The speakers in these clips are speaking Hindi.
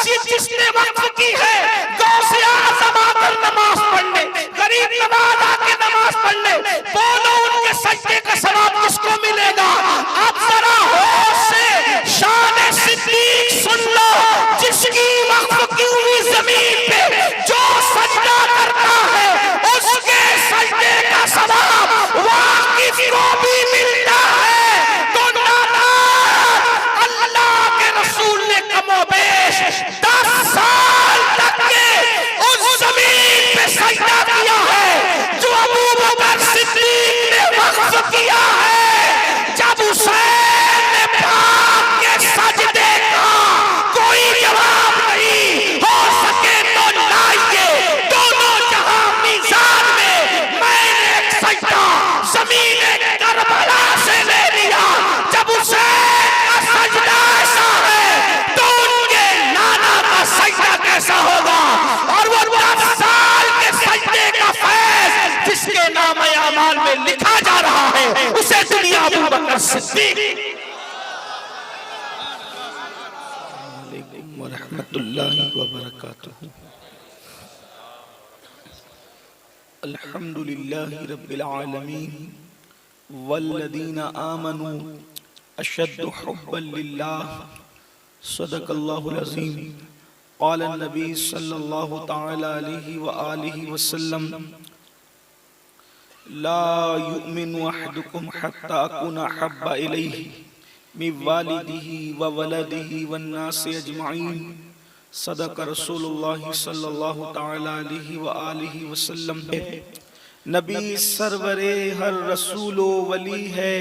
मस्जिद जिसने वक्फ की है, गौसे आज़म आकर नमाज पढ़ने, गरीब नवाज आके नमाज पढ़ने, बोलो उनके सजदे का सवाब किसको मिलेगा? अब जरा होश से शान सिद्दीक सुन लो, जिसकी वक्फ की हुई जमीन पे जो सजदा करता है उसके सजदे का सवाब वाकिफ को भी मिलता है। तो अल्लाह के रसूल ने कमोबेश 10 साल तक के उस जमीन पे सजदा किया है जो अबू बकर सिद्दीक ने वक्फ किया है। जब हुसैन ने भाग के सजदे का कोई जवाब नहीं हो सके तो लाइए दोनों जहां मीज़ान में, मैंने एक सजदा ज़मीन करबला से ले लिया। जब हुसैन का सजदा ऐसा है तो उनके नाना का सजदा कैसा होगा? और वो 10 साल के सजदे का फैज़ जिसके नाम अमाल में लिखा जा रहा है उसे दुनिया अबू बकर सिद्दीक व रहमतुल्लाहि व बरकातुहू। अल्हम्दुलिल्लाहि रब्बिल आलमीन वल्लज़ीना आमनू अशद्दु हुब्बन लिल्लाह सदक़ल्लाहुल अज़ीम। क़ाल नबी सल्लल्लाहु तआला अलैहि व आलिहि वसल्लम ला युमिनु अहदुकुम हत्ता अकूना हब्बा इलैहि मिन वालिदिही व वलदिही वन नासि अजमईन। सदक़ रसूलुल्लाह सल्लल्लाहु तआला अलैहि व आलिहि वसल्लम। नबी सरवरे हर रसूलो वली है,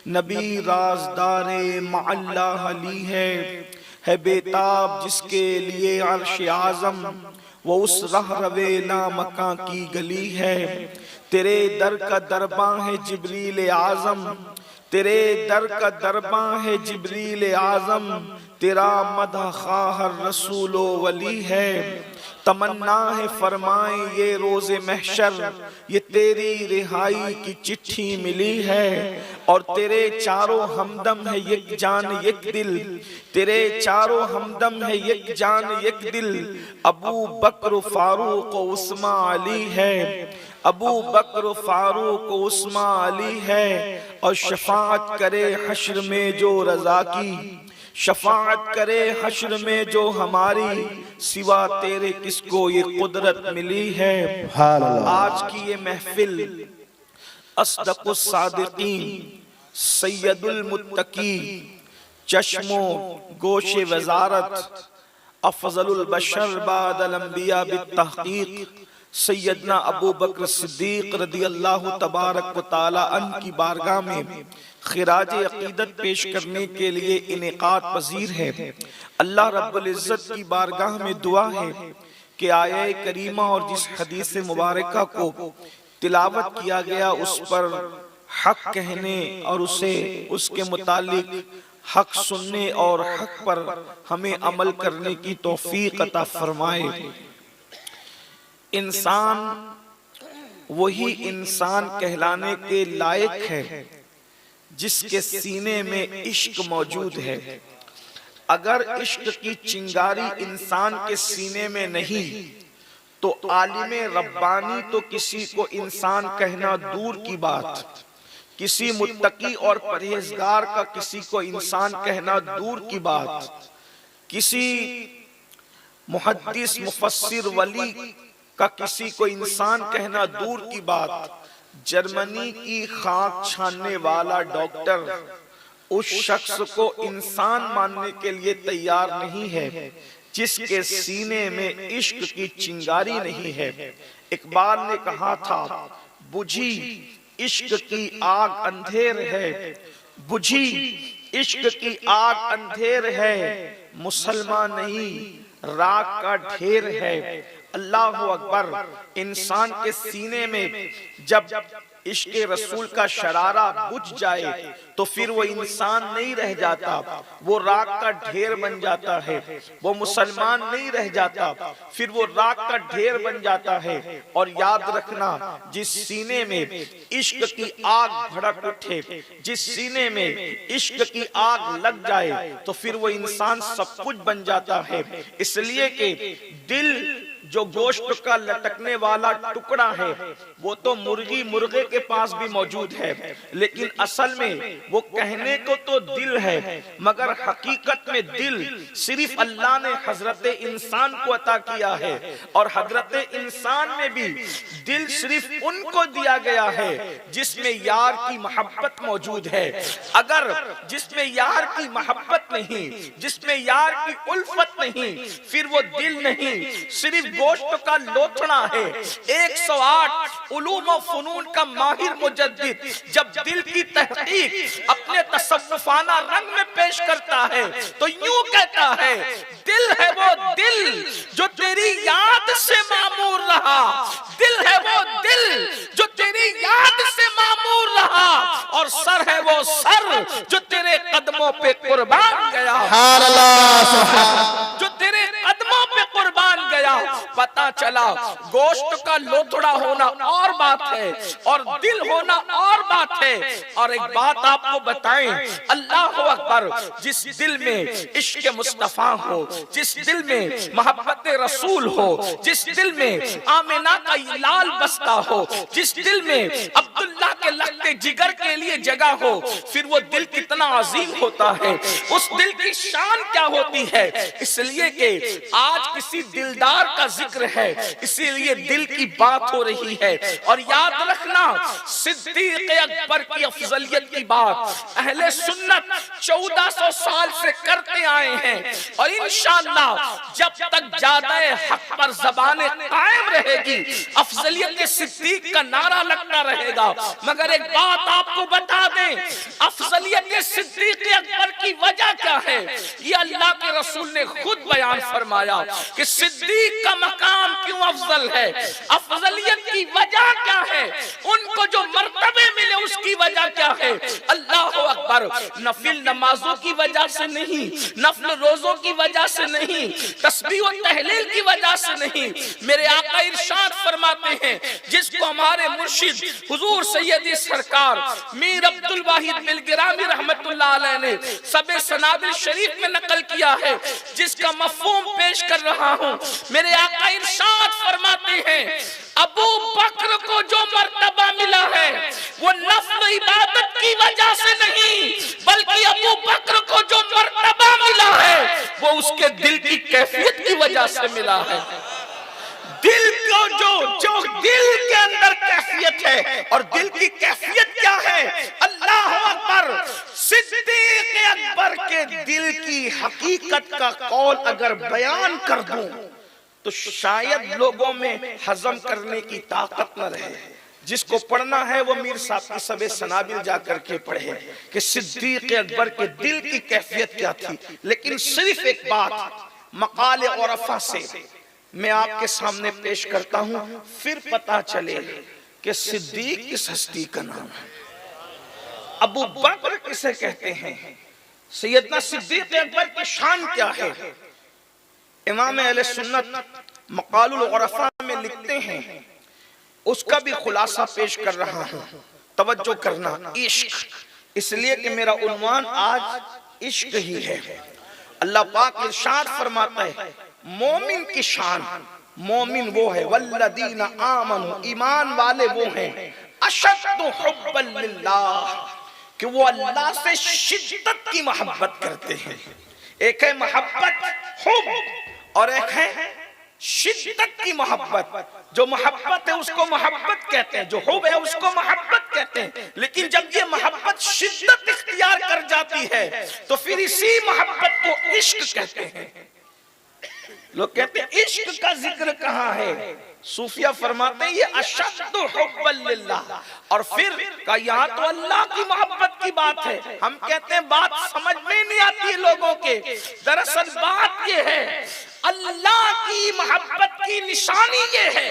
नबी राज़दारे मअल्लाह अली है बेताब जिसके लिए अर्श आज़म वो उस रह रवे ना मकां की गली है। तेरे दर का दरबां है जिब्रील आज़म, तेरे दर का दरबां है जिब्रील आज़म, तेरा मदह खाहर रसूलो वली है। तमन्ना है फरमाए ये रोज़े महशर, ये तेरी रिहाई की चिट्ठी मिली है। और तेरे चारों हमदम है एक जान एक दिल, तेरे चारों हमदम है एक जान एक दिल। अबू बकर फारूक उस्मा अली है, अबू बकर फारूक उस्मा अली है। और शफाअत करे हश्र में जो रज़ा की, शफाअत करे हश्र में जो हमारी, सिवा तेरे किसको ये कुदरत मिली है। आज की ये महफिल अस्दक़ुस सादिक़ीन सैयदुल मुत्तकी, चश्मो गोशे वज़ारत अफ़ज़लुल बशर बादल अंबिया बित्तहक़ीक़ सैयदना अबू बकर सिद्दीक रदियल्लाहु तबारक व तआला अन्हु की बारगाह में खिराज अक़ीदत पेश करने के लिए इनेक़ाद पज़ीर है। अल्लाह रब्बुल इज़्ज़त की बारगाह में दुआ है कि आये करीमा और जिस हदीस मुबारका को तिलावत किया गया उस पर हक कहने और उसे उसके मुतालिक हक सुनने और हक पर हमें अमल करने की तौफीक अता फरमाए। इंसान वही इंसान कहलाने के लायक है जिसके सीने में इश्क मौजूद है। अगर इश्क की चिंगारी इंसान के सीने में नहीं तो आलिम रब्बानी तो किसी को इंसान कहना दूर की बात, किसी मुत्तकी और परहेजगार का किसी को इंसान कहना दूर की बात, किसी मुहद्दिस मुफस्सिर वली का किसी को इंसान कहना दूर की बात। जर्मनी की खाक छानने वाला डॉक्टर उस शख्स को इंसान मानने के लिए तैयार नहीं है जिसके सीने में इश्क की चिंगारी नहीं है। इकबाल ने कहा था, बुझी इश्क की आग अंधेर है, बुझी इश्क की आग अंधेर है, मुसलमान नहीं राख का ढेर है। अल्लाहु अकबर। इंसान के सीने में जब इश्क रसूल का शरारा बुझ जाए तो फिर वो इंसान नहीं रह जाता, वो राख का ढेर बन जाता है। वो मुसलमान नहीं रह जाता, फिर वो राख का ढेर बन जाता है। और याद रखना, जिस सीने में इश्क की आग भड़क उठे, जिस सीने में इश्क की आग लग जाए तो फिर वो इंसान सब कुछ बन जाता है। इसलिए कि दिल जो गोश्त का लटकने वाला टुकड़ा है वो तो मुर्गी मुर्गे के पास भी मौजूद है, लेकिन असल में वो कहने को तो दिल है, मगर हकीकत में दिल सिर्फ अल्लाह ने हजरत इंसान को अता किया है। और हजरत इंसान में भी दिल सिर्फ उनको दिया गया है जिसमें यार की मोहब्बत मौजूद है। अगर जिसमें यार की मोहब्बत नहीं, जिसमें यार की उल्फत नहीं, फिर वो दिल नहीं, सिर्फ गोश्त का लोथड़ा है। 108 उलूम व फनून का माहिर मुजद्दिद जब दिल की तहकीक अपने तसव्वुफाना रंग में पेश करता है तो यूं कहता है, दिल है वो दिल जो तेरी याद से मामूर रहा, दिल है वो दिल जो तेरी याद से मामूर रहा, और सर है वो सर जो तेरे कदमों पे कुर्बान गया, जो तेरे कदमों पे कुर्बान गया। पता चला गोश्त का लोथड़ा होना और बात है और दिल होना और बात है। और एक बात आपको बताएं, अल्लाह अकबर, जिस दिल में इश्क मुस्तफा हो, जिस दिल में मोहब्बत रसूल हो, जिस दिल में आमिना का लाल बसता हो, जिस दिल में अब्दुल्ला के लगते जिगर के लिए जगह हो, फिर वो दिल कितना अजीम होता है, उस दिल की शान क्या होती है। इसलिए कि आज किसी दिलदार का जिक्र है, इसीलिए दिल की बात हो रही है। और याद रखना, सिद्दीक अकबर की अफजलियत की बात अहले सुन्नत 1400 साल से करते आए हैं, और इंशाअल्लाह जब तक जादा हक पर ज़बाने कायम रहेगी अफजलियत के सिद्दीक का नारा लगता रहेगा। मगर एक बात आपको बता दें, अफजलियत के सिद्दीक अकबर की वजह क्या है, ये अल्लाह के रसूल ने खुद बयान फरमाया कि सिद्दीक का मकाम क्यों अफजल है, अफजलियत की वजह क्या है, उनको जो मर्तबे मिले उसकी वजह क्या है। अल्लाह अकबर, नफिल नमाजों की वजह से नहीं, नफल रोजों की वजह से नहीं, तस्बीह और तहलील की वजह से नहीं। मेरे आका इरशाद फरमाते हैं, जिसको हमारे मुर्शिद हुजूर सैयदी सरकार मीर अब्दुल वाहिद बिलगिरामी रहमतुल्लाह अलैह ने सबे सनाबिल शरीफ में नकल किया है, जिसका मफहूम पेश कर रहा हूँ। मेरे आका इरशाद फरमाते हैं, अबू बकर को जो मर्तबा मिला है वो नफ्ल इबादत की वजह से नहीं, बल्कि अबू बकर को जो मर्तबा मिला है वो उसके दिल की कैफियत की वजह से मिला है। दिल को जो दिल के अंदर कैफियत है, और दिल की कैफियत क्या है, अल्लाह अकबर, सिद्दीक अकबर के दिल की हकीकत का कौल अगर बयान कर दूं तो शायद लोगों में हजम करने की ताकत न रहे। जिसको पढ़ना है वो मीर साहब की सबे सनाबिल जाकर के पढ़े कि सिद्दीक अकबर के दिल की कैफियत क्या थी। लेकिन सिर्फ एक बात मकाले औरफा से मैं आपके सामने पेश करता हूं, फिर पता चले कि सिद्दीक किस हस्ती का नाम है, अबू बकर किसे कहते हैं, सैयदना सिद्दीक अकबर की शान क्या है। इमाम अहले सुन्नत मकालुल औरफा में लिखते हैं, उसका भी खुलासा पेश कर रहा हूं, तवज्जो करना। इश्क, इसलिए कि मेरा उन्वान आज इश्क ही है। अल्लाह पाक इरशाद फरमाता है, मोमिन की शान, मोमिन वो है वल्लदीना आमनु, ईमान वाले वो हैं, अशद्दु हुब्बन लिल्लाह, कि वो अल्लाह से शिद्दत की मोहब्बत करते हैं। एक है मोहब्बत हुब और एक है शिद्दत की मोहब्बत। जो मोहब्बत है उसको मोहब्बत कहते हैं, जो हुब है उसको मोहब्बत कहते हैं। लेकिन जब ये मोहब्बत शिद्दत इख्तियार कर जाती है तो फिर इसी मोहब्बत को इश्क कहते हैं। लोग कहते हैं इश्क का जिक्र कहाँ है, सूफिया फरमाते हैं ये अशद्दु हुब्बन लिल्लाह, और फिर का यहाँ तो अल्लाह की मोहब्बत की बात है। हम कहते हैं बात समझ में नहीं आती है लोगों के। दरअसल बात ये है, अल्लाह की मोहब्बत की निशानी ये है,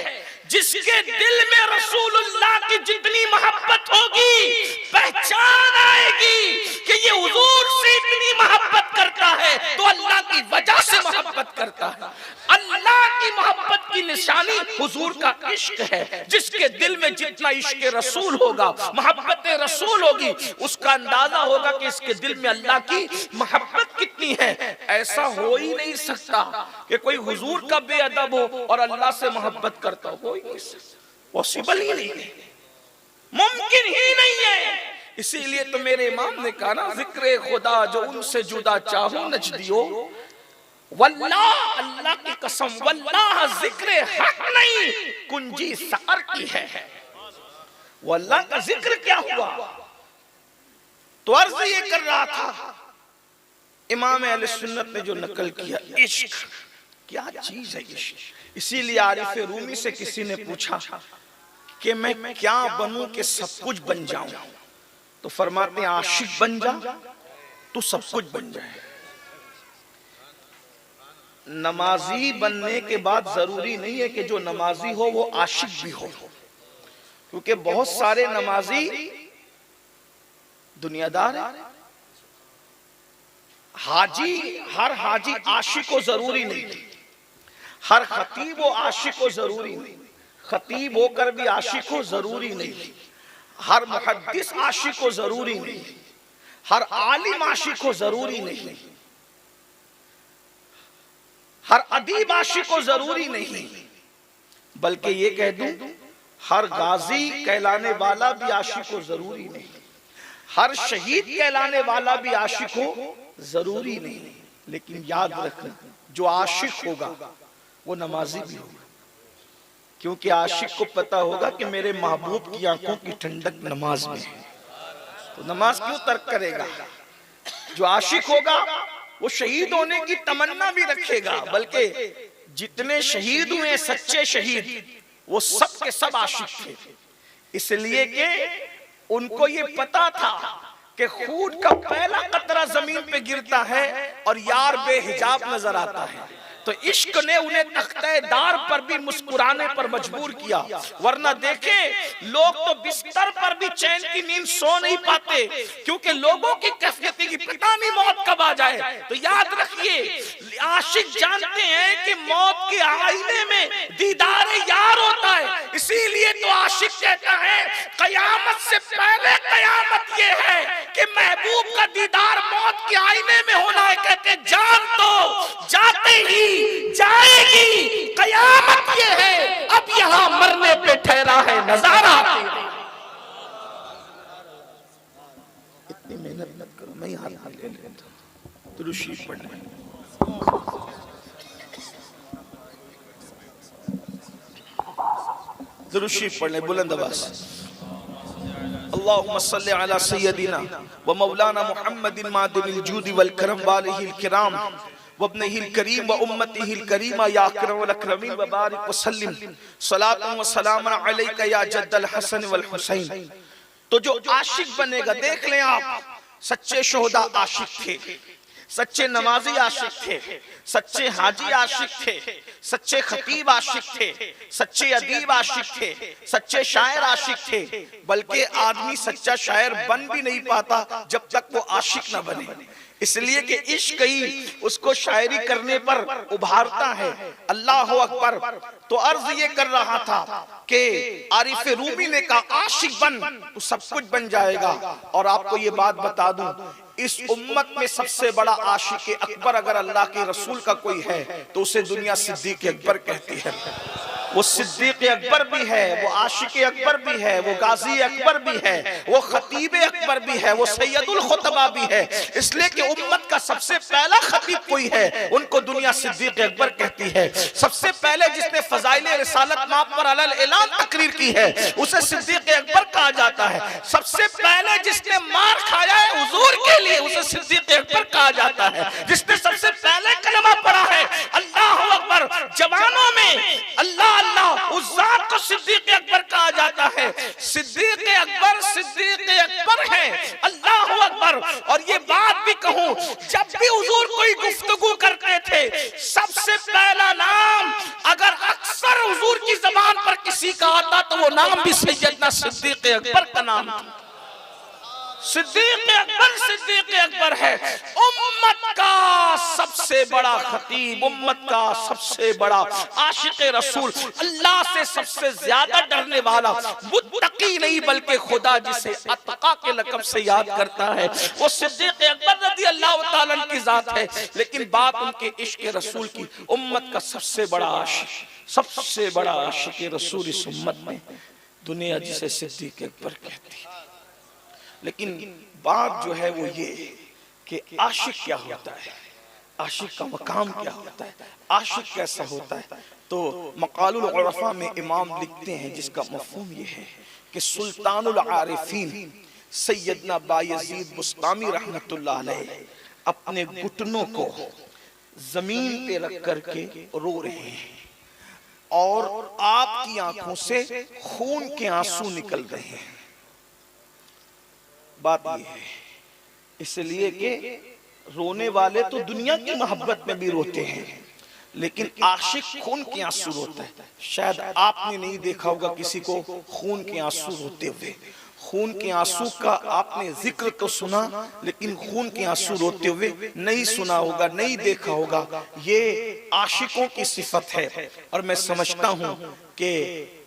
जिसके दिल में रसूलुल्लाह की जितनी मोहब्बत होगी, पहचान आएगी कि ये हुजूर से इतनी मोहब्बत करता है तो अल्लाह की वजह से मोहब्बत करता है। अल्लाह की मोहब्बत की निशानी हुजूर का इश्क है। जिसके दिल में जितना इश्क रसूल होगा, मोहब्बत रसूल होगी, उसका अंदाजा होगा कि इसके दिल में अल्लाह की मोहब्बत कितनी है। ऐसा हो ही नहीं सकता कि कोई हुजूर का बेअदब हो और अल्लाह से मोहब्बत करता हो, पॉसिबल ही नहीं है, मुमकिन ही नहीं है। इसीलिए तो मेरे इमाम ने कहा ना, जिक्र खुदा जो उनसे जुदा चाहूं नजदियो, वल्लाह अल्लाह की कसम, वल्लाह जिक्र हक नहीं कुंजी सकर की है। वल्लाह का जिक्र क्या हुआ? तो अर्ज ये कर रहा था इमाम अहले सुन्नत ने जो नकल किया, इश्क क्या चीज है इश्क। इसीलिए आरिफ रूमी से किसी ने पूछा कि मैं क्या बनूं कि सब कुछ बन जाऊं, तो फरमाते हैं आशिक बन जा तो सब कुछ बन जाए। नमाजी बनने के बाद जरूरी नहीं है कि जो नमाजी हो वो आशिक भी हो, क्योंकि बहुत सारे नमाजी दुनियादार है। हर हाजी आशिक को जरूरी नहीं, हर खतीब हो आशिक को जरूरी नहीं, खतीब होकर भी आशिक हो जरूरी नहीं, हर मुहद्दिस आशिक को जरूरी नहीं, हर आलिम आशिक को जरूरी नहीं, हर अदीब आशिक को जरूरी नहीं, बल्कि ये कह दूं हर गाजी कहलाने वाला भी आशिक को जरूरी नहीं, हर शहीद कहलाने वाला भी आशिक हो जरूरी नहीं। लेकिन याद रखना, जो आशिक होगा वो नमाजी भी होगा, क्योंकि आशिक को पता होगा कि मेरे महबूब की आंखों की ठंडक नमाज में है, तो नमाज क्यों तर्क करेगा। जो आशिक होगा वो शहीद होने की तमन्ना भी रखेगा, बल्कि जितने शहीद हुए सच्चे शहीद वो सब के सब आशिक थे, इसलिए कि उनको ये पता था कि खून का पहला कतरा जमीन पे गिरता है और यार बेहिजाब नजर आता है। तो इश्क ने उन्हें तख्ते-दार पर भी मुस्कुराने पर मजबूर किया, वरना देखे लोग तो बिस्तर पर भी चैन की नींद सो नहीं पाते, क्योंकि लोगों की कैफियत की पता नहीं मौत कब आ जाए। तो याद रखिए, आशिक जानते हैं कि मौत के आईने में दीदार यार होता है, इसीलिए तो आशिक कहता है कयामत से पहले कयामत ये है कि महबूब का दीदार मौत के आईने में होना है। कहते जान तो जाते ही जाएगी, कयामत ये है, अब यहां मरने पे ठहरा है नजारा। इतनी मेहनत मत करो, मैं हाथ ले लेता हूं। दुरूद शरीफ पढ़ना है। दुरूद शरीफ पढ़ने बुलंद आवाज से। अल्लाहुम्मा सल्ली अला सय्यदिना व मौलाना मुहम्मदिन मादिनिल जूदी वल करम वालिहिल किराम वब्निहिल करीम व उम्मतिहिल करीमा या अकरमल अकरमीन व बारिक व सल्लिम सलातु व सलामुन अलैका या जद्दल हसन वल हुसैन। तो जो आशिक बनेगा, देख लें आप, सच्चे शोहदा आशिक थे, सच्चे नमाजी आशिक थे, सच्चे हाजी आशिक थे, सच्चे खतीब आशिक थे, सच्चे अदीब आशिक थे, सच्चे शायर आशिक थे। बल्कि आदमी सच्चा शायर बन भी नहीं पाता जब तक वो आशिक न बने, इसलिए कि इश्क ही उसको शायरी करने पर उभारता है। अल्लाह अकबर। तो अर्ज ये कर रहा था कि आरिफ रूमी ने कहा आशिक बन तो सब कुछ बन जाएगा। और आपको ये बात बता दूं, इस उम्मत में सबसे बड़ा आशिक अकबर अगर अल्लाह के रसूल का कोई है तो उसे दुनिया सिद्दीक अकबर कहती है। वो सिद्दीक अकबर भी है, वो आशिक अकबर भी है, वो गाजी अकबर भी है, वो खतीब अकबर भी है, वो सैयदुल खुतबा भी है। इसलिए कि उम्मत का सबसे पहला खतीब कोई है, उनको दुनिया सिद्दीक अकबर कहती है। सबसे पहले जिसने फजाइले रिसालत माप पर अलल ऐलान तकरीर की है उसे सिद्दीक अकबर कहा जाता है। सबसे पहले जिसने मार खाया है हुजूर के लिए उसे सिद्दीक अकबर कहा जाता है। जिसने सबसे पहले कलमा पढ़ा है अल्लाह अकबर जवानों में अल्लाह अल्लाह, उस जात को सिद्दीक अकबर कहा जाता है। सिद्दीक अकबर है, अल्लाह अकबर। और ये बात भी कहूं, जब भी हुजूर कोई गुफ्तगू करते थे सबसे पहला नाम अगर अक्सर हुजूर की जबान पर किसी नाम भी सैयदना सिद्दीक अकबर का नाम था। सिद्दीक अकबर है उम्मत का सबसे बड़ा खतीब, उम्मत का सबसे बड़ा आशिक रसूल, अल्लाह से सबसे ज्यादा डरने वाला, मुत्तकी नहीं बल्कि खुदा जिसे अतका के लक़ब से याद करता है, वो सिद्दीक अकबर रज़ी अल्लाह तआला अन्हु की जात है। लेकिन बात उनके इश्क रसूल की, उम्मत का सबसे बड़ा आशिक, सबसे बड़ा आशिक रसूल इस उम्मत में दुनिया जिसे सिद्दीक अकबर कहती है। लेकिन बात जो है वो ये कि आशिक क्या होता है, आशिक का मकाम क्या होता है, आशिक कैसा होता है। तो मक़ालुल उरफ़ा में इमाम लिखते हैं जिसका मफ़हूम ये है कि सुल्तानुल आरिफीन सैयदना बायज़ीद बुस्तामी रहमतुल्लाह अलैह अपने घुटनों को जमीन पे रख करके रो रहे हैं और आपकी आंखों से खून के आंसू निकल रहे हैं। बात यह है इसलिए कि रोने वाले तो दुनिया की मोहब्बत में भी रोते हैं, लेकिन आशिक खून के आंसू रोता है। शायद आपने नहीं देखा होगा किसी को खून के आंसू रोते हुए। खून के आंसू का आपने जिक्र तो सुना, लेकिन खून के आंसू रोते हुए नहीं सुना होगा, नहीं देखा होगा। ये आशिकों की सिफत है और मैं समझता हूं कि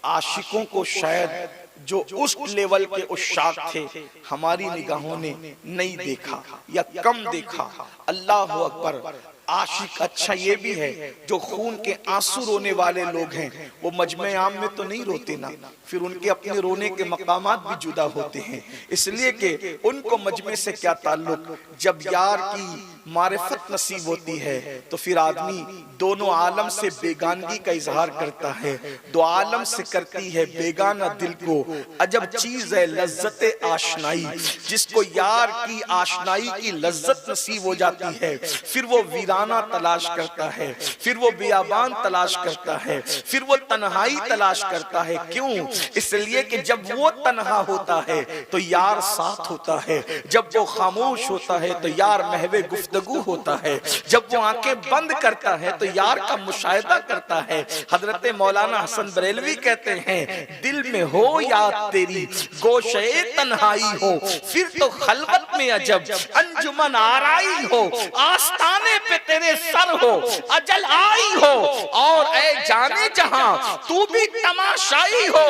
आशिकों को शायद जो उस लेवल के उशाक थे हमारी निगाहों ने नहीं देखा या कम देखा। अल्लाह अकबर। आशिक अच्छा ये भी है जो खून के आंसू रोने वाले लोग हैं वो मजमे आम में तो नहीं रोते ना, फिर उनके अपने रोने के मकामात भी जुदा होते हैं, इसलिए कि उनको मजमे से क्या ताल्लुक। जब यार की मारिफत नसीब होती है तो फिर आदमी दोनों आलम से बेगानगी का इजहार करता है। दो आलम से करती है बेगाना दिल को अजब चीज है लज्जत आशनाई। जिसको यार की आशनाई की लज्जत नसीब हो जाती है फिर वो वीराना तलाश करता है, फिर वो बियाबान तलाश करता है, फिर वो तन्हाई तलाश करता है। क्यों? इसलिए कि जब वो तन्हा होता है तो यार साथ होता है, जब वो खामोश होता है तो यार महवे गुफ्तगू होता है, जब वो आंखें बंद करता है तो यार का मुशाहिदा करता है। हजरत मौलाना हसन बरेलवी कहते हैं दिल में हो याद तेरी गोशे तन्हाई हो, फिर तो खलवत में अजब अंजुमन आराई हो, आस्ताने पे तेरे सर हो अजल आई हो, और ऐ जाने जहां तू भी तमाशाई हो।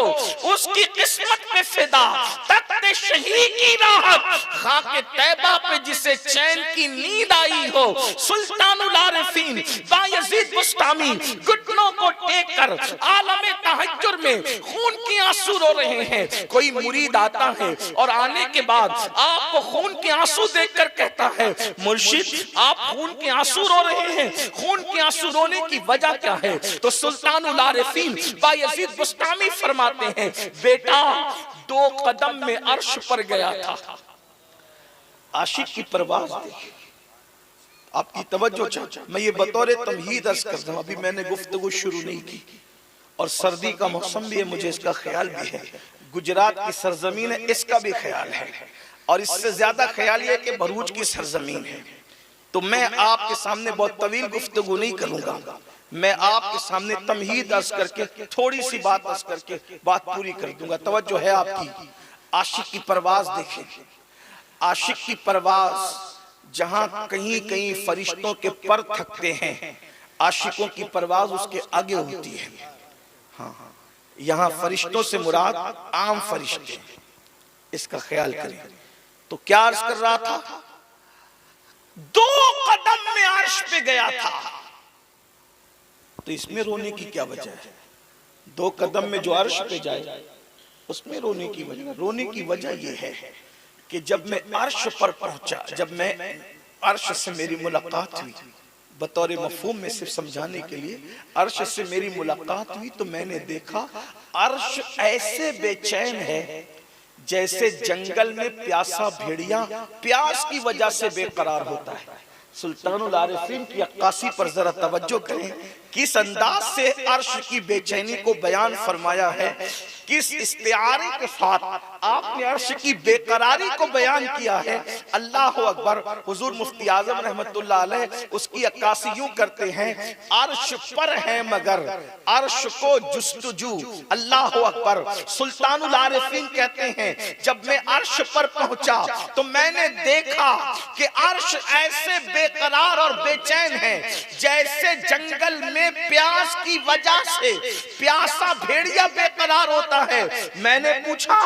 उसकी किस्मत पे फिदा तख्ते शही की राहत, खाके तैबा पे जिसे चैन की नींद आई हो। सुल्तानुल आरिफीन बायज़ीद बुस्तामी घुटनों को टेक कर आलमे तहज्जुर में खून के आंसू रो रहे हैं। कोई मुरीद आता है और आने के बाद आपको खून के आंसू देखकर कहता है मुर्शिद आप खून के आंसू रो रहे हैं, खून के आंसू रोने की वजह क्या है? तो सुल्तानुल आरिफीन बायज़ीद बुस्तामी फरमाते हैं बेटा 2 कदम में अर्श पर गया था। आशिक की परवाज़ देखिए, आपकी तवज्जो चाचा। मैं ये बतौर तमहीद अर्ज करता हूं, अभी मैंने गुफ्तगू शुरू नहीं की और सर्दी का मौसम भी है, मुझे इसका ख्याल भी है। गुजरात की सरजमीन है, इसका भी ख्याल है, और इससे ज्यादा ख्याल ये कि भरूच की सरजमीन है। तो मैं आपके सामने बहुत तवील गुफ्तगू नहीं करूंगा, मैं आपके सामने तमहीद अर्ज करके थोड़ी सी बात अर्ज करके बात पूरी कर दूंगा। तवज्जो है आपकी। आशिक की परवाज देखें, आशिक की परवाज जहां कहीं कहीं फरिश्तों के पर थकते हैं, आशिकों की परवाज उसके आगे होती है। हाँ, यहाँ फरिश्तों से मुराद आम फरिश्ते, इसका ख्याल करें। तो क्या अर्ज कर रहा था? 2 कदम में अर्श पे गया था। तो इसमें रोने की क्या वजह है? 2 कदम में जो अर्श पे जाए उसमें रोने की वजह, रोने की वजह यह है कि जब मैं अर्श पर पहुंचा, जब मैं अर्श से मेरी मुलाकात हुई, बतौर मफहूम में सिर्फ समझाने के लिए, अर्श से मेरी मुलाकात हुई तो मैंने देखा अर्श ऐसे बेचैन है जैसे जंगल में प्यासा भेड़िया प्यास की वजह से बेकरार होता है। सुल्तानुल आरिफीन की अक्कासी पर जरा तवज्जो करें, किस अंदाज से अर्श की बेचैनी को बयान फरमाया है। किस इस्तिआरे के साथ आपने अर्श की बेकरारी को बयान किया है। अल्लाह अकबर। हुजूर मुफ्ती आजम रहमतुल्लाह अलैह उसकी अक्कासी यूं करते हैं, अर्श पर है मगर अर्श को जुस्तजू। अल्लाह अकबर। सुल्तानुल आरिफीन कहते हैं, जब मैं अर्श पर पहुंचा तो मैंने देखा कि अर्श ऐसे बेकरार और बेचैन है जैसे जंगल में प्यास की वजह से प्यासा भेड़िया बेकरार होता है। मैंने पूछा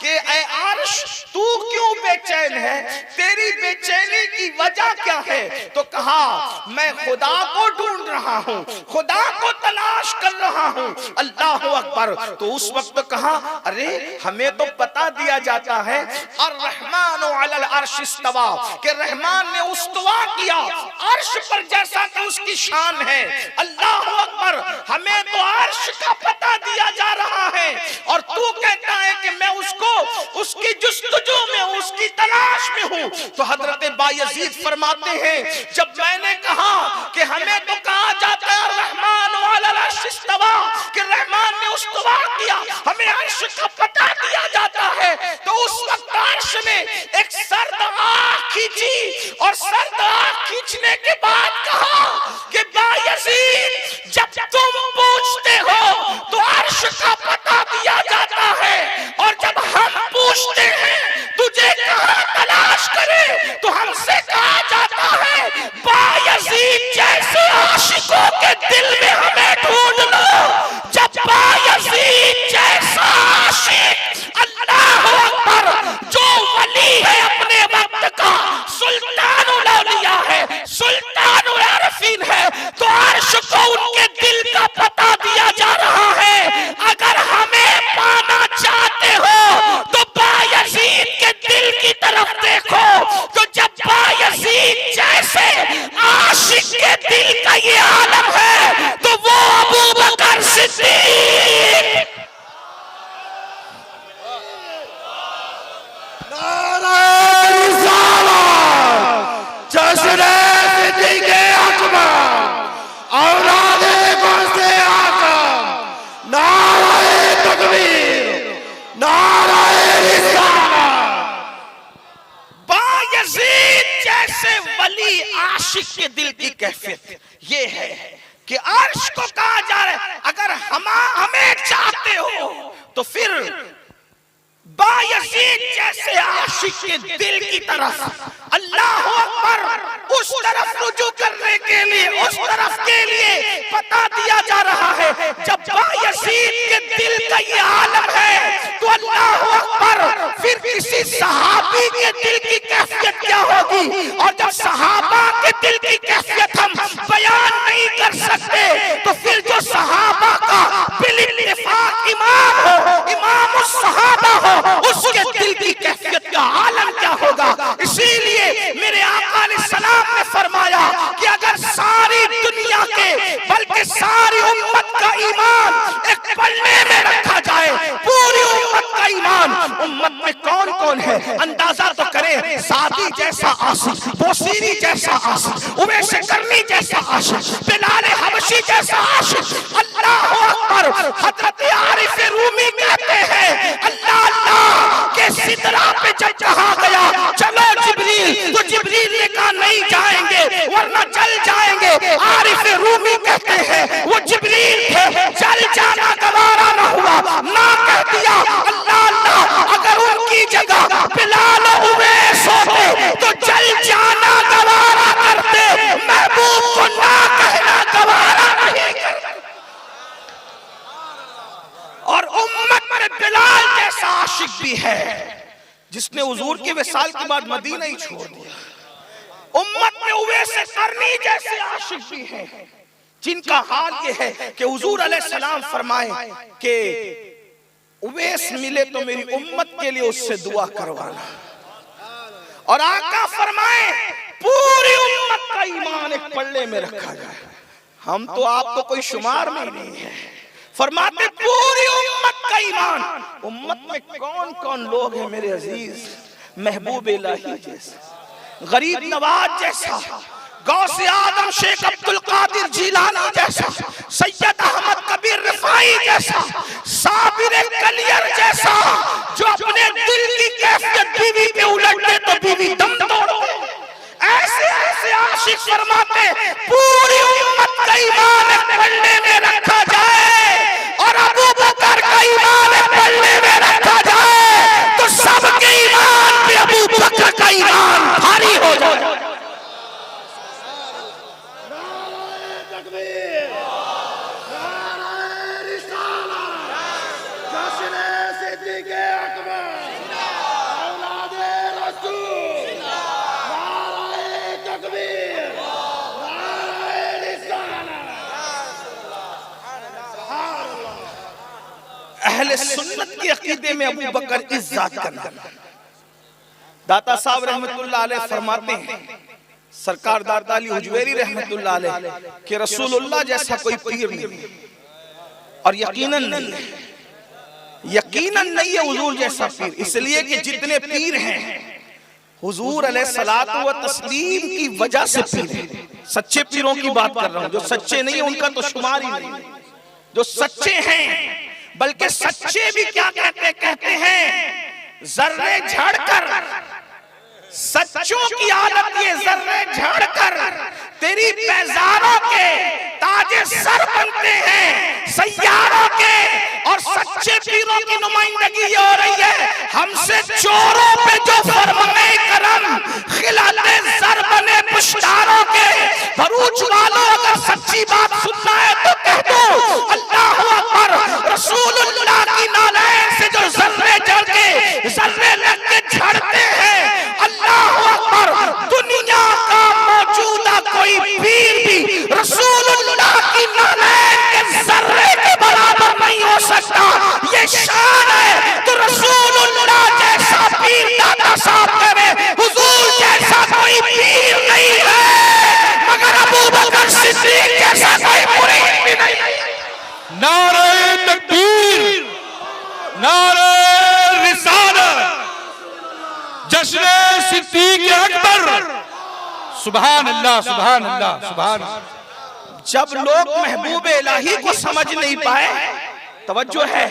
कि ऐ अर्श तू क्यों बेचैन है, तेरी बेचैनी की वजह क्या है? तो कहा मैं खुदा को ढूंढ रहा हूँ, खुदा को तलाश कर रहा हूँ। अल्लाह अकबर। तो उस वक्त कहा अरे हमें तो बता दिया जाता है अर्रहमानु अलल अर्श इस्तवा, कि रहमान ने उस्तवा किया अर्श पर जैसा कि उसकी शान है। अल्लाह अकबर। हमें तो अर्श का पता दिया जा रहा है और तू कहता है कि मैं उसको उसकी जुस्तजू में हूं, उसकी तलाश में हूं। तो हजरत बायजीद फरमाते हैं, जब मैंने कहा कि हमें तो कहा जाता है रहमान अलल अर्श इस्तवा, कि रहमान ने उस्तवा किया, हमें अर्श का पता दिया जाता है, तो उस वक्त अर्श ने एक सर्द आंख खींची और सर्द आंख खींचने के बाद कहा कि बायजीद जब तुम पूछते हो तो अर्श का पता दिया जाता है, और जब हम पूछते हैं तुझे कहां तलाश करें तो हमसे कहा जाता है बायजीद जैसे आशिकों के दिल में हमें ढूंढ लो। जब बायजीद जैसा आशिक अल्लाह अकबर जो वली है अपने वक्त का, सुल्तानुल औलिया है, सुल्तानुल आरिफीन है, तो अर्श को उनके दिल का पता दिया जा रहा है। अगर हमें पाना चाहते हो तो बायजीद के दिल की तरफ देखो। तो जब बायजीद जैसे आशिक के दिल का ये आलम है तो वो अबू बकर सिद्दीक। आशिक के दिल की कैफियत ये है कि अर्श को कहा जा रहा है अगर हमें चाहते हो तो फिर बायजीद जैसे आशिक के दिल की तरफ अल्लाह अकबर उस तरफ रुजू करने के लिए, उस तरफ के लिए पता दिया जा रहा है। जब बायजीद के दिल का ये आलम है तो अल्लाह अकबर फिर किसी सहाबी के दिल की कैफियत क्या होगी। और जब सहाबा के दिल की कैफियत हम बयान नहीं कर सकते तो फिर जो सहाबा का बिल-इत्तिफाक इमाम हो, इमाम उस सहाबा हो, उसके दिल की कैफियत का आलम क्या होगा। इसीलिए मेरे आका अलैहिस्सलाम ने फरमाया कि अगर सारी दुनिया के बल्कि सारी उम्मत का ईमान एक पन्ने में रखा जाए, पूरी उम्मत का ईमान, उम्मत में कौन कौन है अंदाजा तो करें। सादी जैसा आशिक, बोसीरी जैसा आशिक, उवैस करनी जैसा आशिक, बिलाल हबशी जैसा आशिक। अल्लाह अकबर। हजरत आरिफ रूमी कहते हैं अल्लाह अल्लाह के सिदरा पे जब कहा गया चलो जिब्रील, तो जिब्रील ने कहा नहीं जाएंगे वरना जल जाएंगे। आरिफ रूमी कहते हैं वो जिब्रील थे, जल जाना गवारा न हुआ, ना कह दिया अल्लाह अल्लाह अगर उनकी जगह बिलाल उवैस होते तो जल जाना गवारा करते, महबूब को ना कहना गवारा नहीं करते। और उम्मत में बिलाल जैसा आशिक भी है जिसने हुजूर के विसाल के बाद मदीना ही छोड़ दिया। उम्मत में उवैस करनी जैसे आशिक भी हैं जिनका हाल ये है कि हुजूर अलैहिस्सलाम फरमाए कि उवैस मिले तो मेरी उम्मत के लिए उससे दुआ करवाना। और आका फरमाए पूरी उम्मत का ईमान एक पल्ले में रखा जाए। हम तो आपको कोई शुमार में नहीं है। फरमाते पूरी उम्मत का ईमान। उम्मत में कौन कौन लोग हैं मेरे अजीज? महबूब इलाही जैसा, गरीब नवाज जैसा, गौसे आदम शेख अब्दुल कादिर जिलानी जैसा, सैयद अहमद कबीर रिफाई जैसा, साबिर कलिया तकबीर, नाराए रिसालत, जश्न सिद्दीक़ अकबर, औलादे रसूल, नाराए तकबीर, नाराए रिसालत। अहले सुन्नत के अकीदे में अबू बकर इज्जत करना। दाता साहब रहमतुल्लाह अलैह फरमाते हैं, सरकार दाता अली हुजवेरी रहमतुल्लाह अलैह कि रसूलुल्लाह जैसा कोई पीर नहीं, और यकीनन नहीं है, यकीनन नहीं है हुजूर जैसा पीर। इसलिए कि जितने पीर हैं हुजूर अलैहिस्सलातु व तस्लीम की वजह से पीर हैं। सच्चे पीरों की बात कर रहा हूं, जो सच्चे नहीं है उनका तो शुमार ही नहीं। जो सच्चे हैं, बल्कि सच्चे भी क्या कहते हैं, जर्रे झड़कर, सच्चों की हालत ये जर्रे झड़कर तेरी पैजारों के ताजे सर बनते हैं सैयारों के। और सच्चे पीरों की नुमाइंदगी हो रही है, हमसे चोरों पे जो फरमाए करम खिलाते सर बने पुश्तारों के। भरूच वालों अगर सच्ची बात सुनना है तो कह दो अल्लाह अकबर। रसूलुल्लाह की नालैन से जो जर्रे जड़ के जर्रे लग के झड़ते हैं, अल्लाह अकबर। दुनिया का मौजूदा कोई पीर भी रसूलुल्लाह की नालैन के जर्रे के बराबर नहीं हो सकता। ये शान है। तो रसूलुल्लाह जैसा पीर दाता साहब करे, हुजूर जैसा कोई पीर नहीं है, मगर अबू बकर सिद्दीक जैसा कोई मुरीद भी नहीं है। नारे तकबीर, नारे रिसालत, जश्न सिद्दीक़ अकबर। सुभान अल्लाह, सुभान अल्लाह, सुभान अल्लाह। जब लोग महबूब इलाही को समझ नहीं पाए, तवज्जो है,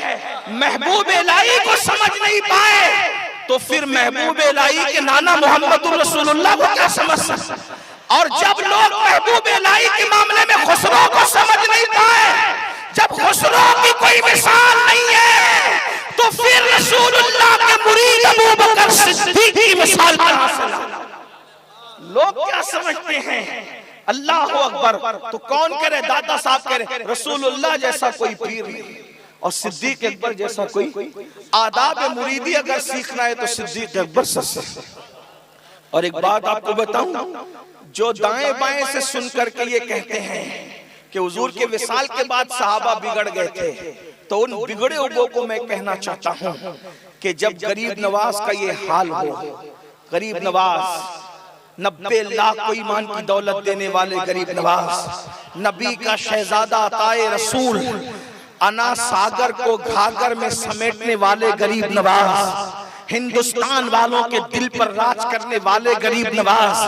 महबूब इलाही को समझ नहीं पाए, तो फिर महबूब इलाही के नाना मोहम्मदुर रसूलुल्लाह को क्या समझ सकते। और जब लोग महबूब इलाही के मामले में खुसरो को समझ नहीं पाए, जब खुसरो की कोई मिसाल नहीं है, तो फिर रसूलुल्लाह के मुरीद अबू बकर सिद्दीक की मिसाल कहां से लाओ। लोग क्या समझते हैं, अल्लाह अकबर। तो कौन करे, दादा साहब करे रसूलुल्लाह जैसा कोई पीर नहीं, और सिद्दीक अकबर जैसा कोई। आदाब मुरीदी अगर सीखना है तो सिद्दीक अकबर से। और एक बात आपको बताऊं, जो दाएं बाएं से सुन करके ये कहते हैं कि हुजूर के विसाल के बाद सहाबा बिगड़ गए थे, तो उन बिगड़े हुओं को मैं कहना चाहता हूं कि जब गरीब नवाज का ये हाल हो, गरीब नवाज 90 लाख को ईमान की दौलत देने वाले गरीब नवाज, नबी का शहजादा अताए रसूल, अना सागर को घाघर में समेटने वाले गरीब नवाज, हिंदुस्तान वालों के दिल पर राज करने वाले गरीब नवाज,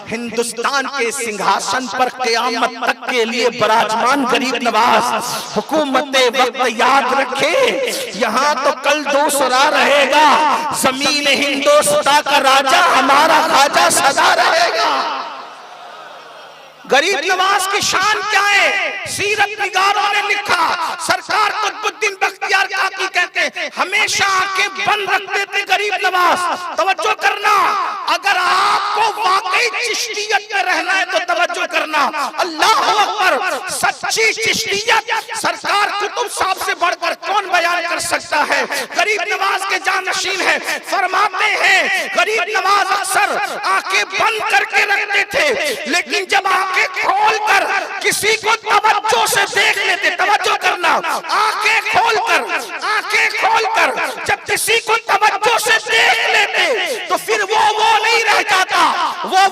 हिंदुस्तान के सिंहासन पर क़यामत तक के लिए विराजमान गरीब नवाज। हुकूमत वक्त याद रखे, यहाँ तो कल दूसरा रहेगा, जमीन हिंदुस्तान का राजा हमारा खाजा सदा रहेगा। गरीब नवाज की शान क्या है, सीरत निगारों ने लिखा, सरकार कुतुबुद्दीन बख्तियार काकी कहते हैं हमेशा आंखें बंद रखते थे गरीब नवाज। तवज्जो करना, अगर आपको वाकई चिश्तियत में रहना है तो तवज्जो करना। अल्लाह अकबर। सच्ची चिश्तियत सरकार कुतुब साहब से बढ़कर कौन बयान कर सकता है। गरीब नवाज के जानशीन है, फरमाते हैं गरीब नवाज अक्सर आंखें बंद करके रखते थे, लेकिन जब आंखें खोलकर किसी को तवज्जो से देख लेते, तवज्जो करना, आंखें खोलकर जब किसी को तवज्जो से देख लेते, तो फिर वो नहीं रह जाता, वो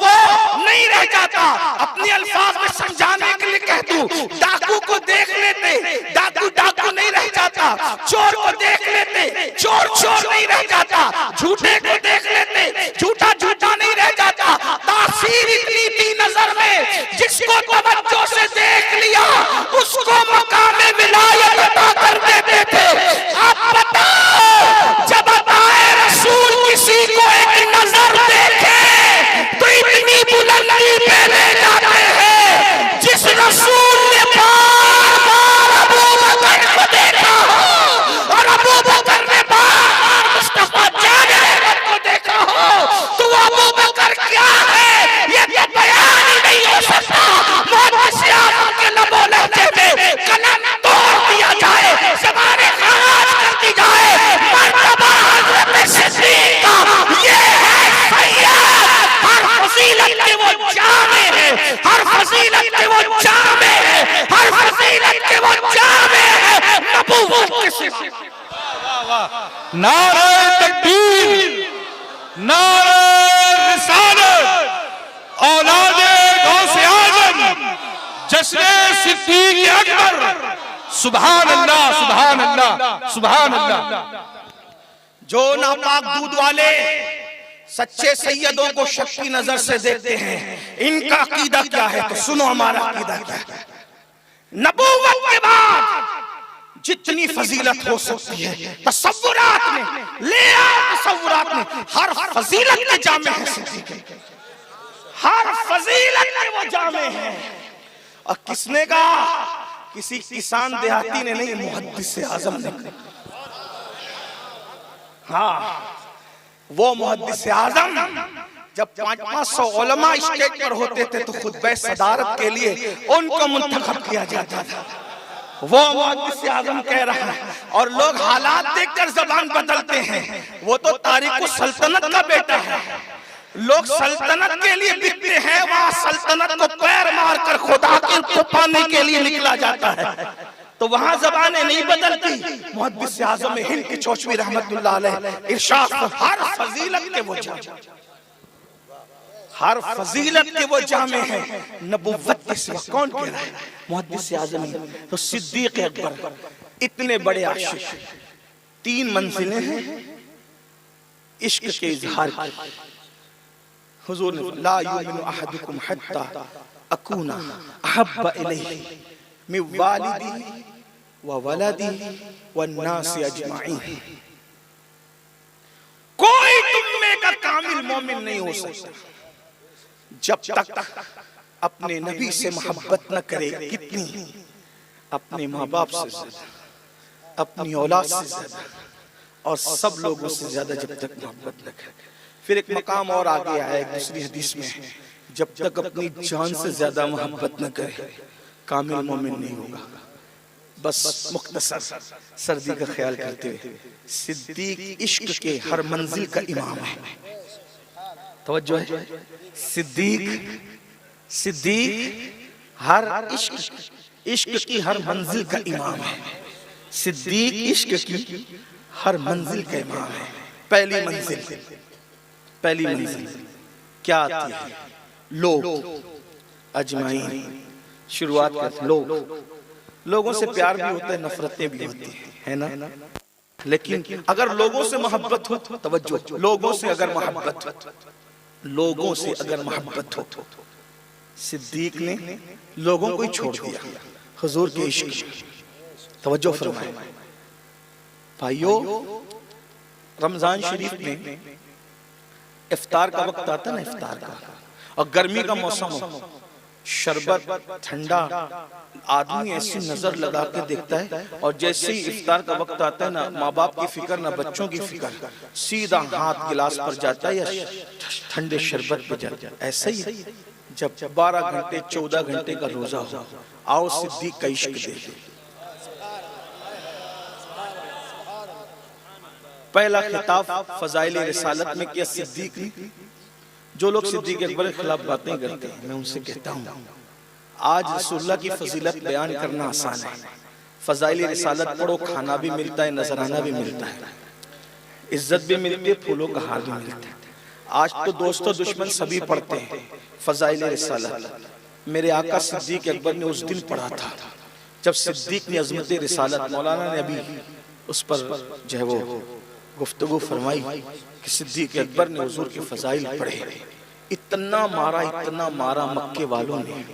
नहीं रह जाता। अपने अल्फाज में समझाने के लिए कह दूं, डाकू को देख लेते, डाकू नहीं रह जाता। चोर को देख लेते, चोर नहीं रह जाता। झूठे को देख लेते, झूठा नहीं रह जाता। तासीर इतनी थी नजर में, जिसको तवज्जो से देख लिया उसको मकामे विलायत अता कर देते थे। आप बताओ, जब अताए रसूल किसी को एक नजर देखे तो इतनी बुलंदी पे ले जाते हैं, जिस रसूल ने बार-बार अबू बकर को देखा हो और अबू बकर ने बार-बार मुस्तफा जाने को देखा हो, तो अबू बकर क्या है ये बयान ही नहीं हो सकता। मोहम्मद से आदम के लबों नारे तकबीर, नारे रिसालत, औलादे गौसे आजम, जश्न सिद्दीक अकबर। सुभान अल्लाह, सुभान अल्लाह, सुभान अल्लाह। जो नापाक दूध वाले सच्चे सैयदों को शक की नजर से देखते हैं, इनका अकीदा क्या है? तो सुनो हमारा अकीदा क्या है। नबूवत के बाद जितनी फजीलत हो सकती है तसव्वुरात में ले आओ, तसव्वुरात में हर फजीलत के जामे है सिद्दीक, हर फजीलत के वो जामे हैं। और किसने कहा? किसी किसान देहाती ने नहीं, मुहद्दिस आजम ने। हाँ, वो मुहद्दिस आजम जब 500 उलमा स्टेज पर होते थे तो खुतबे सदारत के लिए उनको मुंतखब किया जाता था। वो मुहद्दिस आजम कह रहा है और लोग हालात देखकर जबान बदलते हैं। वो तो तारीख सल्तनत का बेटा है। लोग सल्तनत के लिए बिकते हैं, वहां सल्तनत को पैर मारकर खुदा को पाने के लिए निकला जाता है। तो वहां जबानें नहीं बदलती। मुहद्दिस आज़म हिंद की चौचवी रहमतुल्लाह अलैह इरशाद, हर फजीलत के वो जामे, हर फजीलत के वो जामे हैं। नबुव्वत के सिवा कौन कह रहा है? मुहद्दिस आज़म ही। तो सिद्दीक अकबर इतने बड़े आशिक, 3 मंजिलें हैं इश्क के इजहार की। हुजूर ने ला युमिनु अहदुकुम हत्ता अकूना अहब्बा इलैहि मिन वालिदिही व वलदिही वन्नासि अजमाइन। कोई तुम में का कामिल मोमिन नहीं हो सकता जब तक अपने नबी से मोहब्बत न करे। कितनी? अपने माँ बाप से ज्यादा, अपनी औलाद से ज्यादा, और सब लोगों से ज्यादा जब तक मोहब्बत न करे। फिर एक मकाम और आगे आया एक दूसरी हदीस में, जब तक अपनी जान से ज्यादा मोहब्बत न करे कामिल मोमिन नहीं होगा। बस मुख्तसर सर्दी का ख्याल करते हुए, सिद्दीक इश्क के हर मंजिल का इमाम है। तवज्जो है, सिद्दीक हर इश्क की हर मंजिल का इमाम है। सिद्दीक इश्क की हर मंजिल का इमाम है। पहली मंजिल क्या आती है? लोग अजमाइन। शुरुआत करते लोगों से प्यार भी होता है, नफरतें भी होती है ना? लेकिन अगर लोगों से मोहब्बत हो, तवज्जो, लोगों से अगर मोहब्बत हो, सिद्दीक ने लोगों को ही छोड़ दिया हुजूर के इश्क। तवज्जो फरमाए भाइयों, रमजान शरीफ में इफ्तार का वक्त आता ना, इफ्तार का, और गर्मी का मौसम हो, शरबत ठंडा, आदमी ऐसी नजर लगा के देखता है, और जैसे ही इफ्तार का वक्त आता है ना, माँ बाप की फिक्र ना बच्चों की फिक्र, सीधा हाथ गिलास पर जाता है या ठंडे शरबत पे जाता है। ऐसा ही जब 12 घंटे 14 घंटे का रोजा हो, आओ सिद्दीक का इश्क देखो। पहला खिताब फजाइल रिसालत में किया सिद्दीक ने। जो लोग सिद्दीक अकबर के खिलाफ बातें करते हैं, मैं उनसे कहता हूँ, आज रसूलुल्लाह की फजीलत बयान करना आसान है। फजाइल रिसालत पढ़ो, खाना भी मिलता है, नजराना भी मिलता है, इज्जत भी मिलती है, फूलों का हार भी मिलता है। आज तो दोस्तों दुश्मन सभी पढ़ते हैं फजाइल रिसालत। मेरे आका सिद्दीक अकबर ने उस दिन पढ़ा था जब सिद्दीक ने अजमत रिसालत, मौलाना ने अभी उस पर जो है वो गुफ्तगू फरमाई कि सिद्दीक अकबर ने हुजूर के फजाइल पढ़े। इतना मारा मक्के वालों ने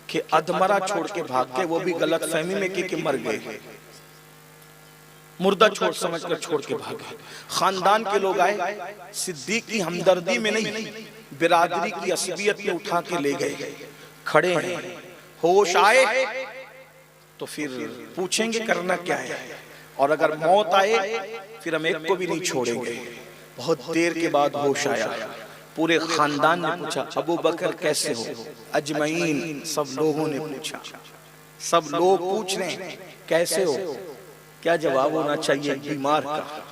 कि अधमरा छोड़ के भाग के, वो भी गलत फहमी में कि मर गए, मुर्दा छोड़ समझकर छोड़ के भागे। खानदान के लोग आए, सिद्दीक की हमदर्दी में नहीं, बिरादरी की असबियत में उठा के ले गए। खड़े हैं, होश आए तो फिर पूछेंगे करना क्या है, और अगर मौत आए फिर हम एक को भी नहीं छोड़ेंगे। बहुत देर के बाद होश आया, पूरे खानदान ने पूछा अबू बकर कैसे हो? अजमईन, सब लोगों ने पूछा, सब लोग पूछ रहे हैं कैसे हो? क्या जवाब होना चाहिए बीमार का?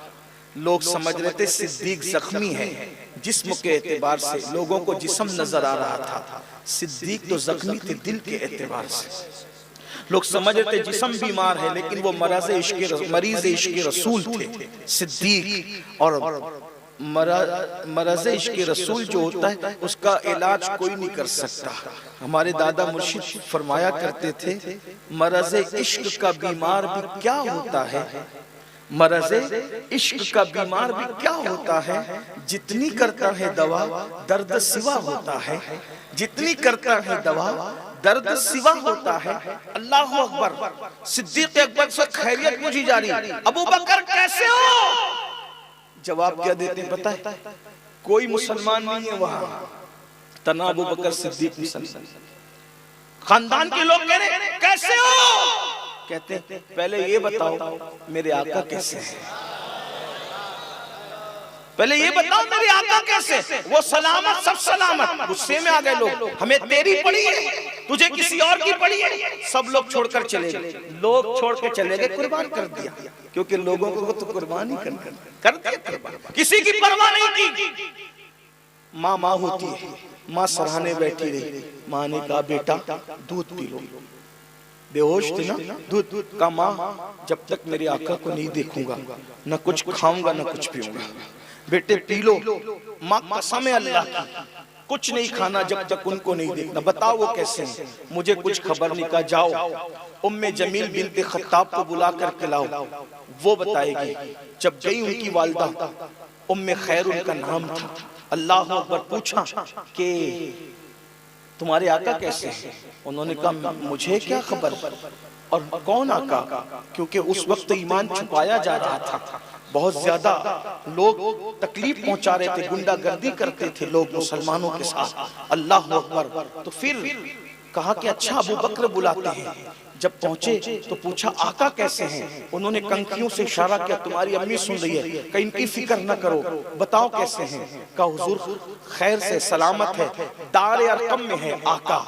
लोग समझ रहे थे सिद्दीक जख्मी है, जिस्म के एतबार से लोगों को जिस्म नजर आ रहा था, सिद्दीक तो जख्मी थे दिल के एतबार से। लोग समझ रहे थे जिस्म बीमार है, लेकिन वो मरीज इश्क रसूल थे। सिद्दीक और मरज़ इश्क रसूल जो होता है उसका इलाज कोई नहीं कर सकता। हमारे दादा मुर्शिद फरमाया करते थे, मरज़ इश्क का बीमार भी क्या होता है, मरज़ इश्क का बीमार भी क्या होता है, जितनी करता है दवा दर्द सिवा होता है, जितनी करता है दवा दर्द सिवा होता है। अल्लाह अकबर। सिद्दीक अकबर से खैरियत पूछी जा रही, अबू बकर कैसे हो? जवाब क्या देते हैं पता है? कोई मुसलमान नहीं है वहां, तना अबू बकर सिद्दीक मुसलमान। खानदान के लोग कह रहे कैसे हो? कहते हैं पहले ये बताओ मेरे आका कैसे हैं, पहले ये बताओ मेरे आका कैसे। वो सलामत, सब सलामत। गुस्से में आ गए लोग, हमें तेरी पड़ी है, तुझे किसी और की पड़ी है। सब लोग छोड़कर चले गए, लोग छोड़ के चले गए, कुर्बान कर दिया, क्योंकि लोगों को तो कुर्बान ही कर दिया, किसी की परवाह नहीं की। माँ माँ होती है, माँ सराहने बैठी रही, माँ ने कहा बेटा दूध पी लो। बेहोश थे ना, दूध का माँ जब तक मेरे आका को नहीं देखूंगा न कुछ खाऊंगा न कुछ पीऊंगा। बेटे पी लो। माँ कसम है अल्लाह की, कुछ नहीं खाना जब तक उनको नहीं देखना। बताओ वो कैसे हैं? मुझे कुछ खबर नहीं। कहा जाओ उम्मे जमील बिनते खत्ताब को बुला कर के लाओ, वो बताएगी। जब गई उनकी वालिदा उम्मे खैर उनका नाम था। अल्लाह अकबर। पूछा कि तुम्हारे आका कैसे हैं? उन्होंने कहा मुझे क्या खबर, और कौन आका? क्योंकि उस वक्त ईमान छुपाया जा रहा था, बहुत ज्यादा लोग तकलीफ पहुंचा रहे थे, गुंडागर्दी करते थे लोग मुसलमानों के साथ। अल्लाह अकबर। तो फिर कहा कि अच्छा अबू बकर बुलाते हैं। जब पहुंचे तो पूछा आका कैसे हैं? उन्होंने कंखियों से इशारा किया, तुम्हारी अम्मी सुन रही है, कि इनकी फिक्र न करो, बताओ कैसे हैं? कहा हुजूर खैर से सलामत है, दारे अरकम में है आका।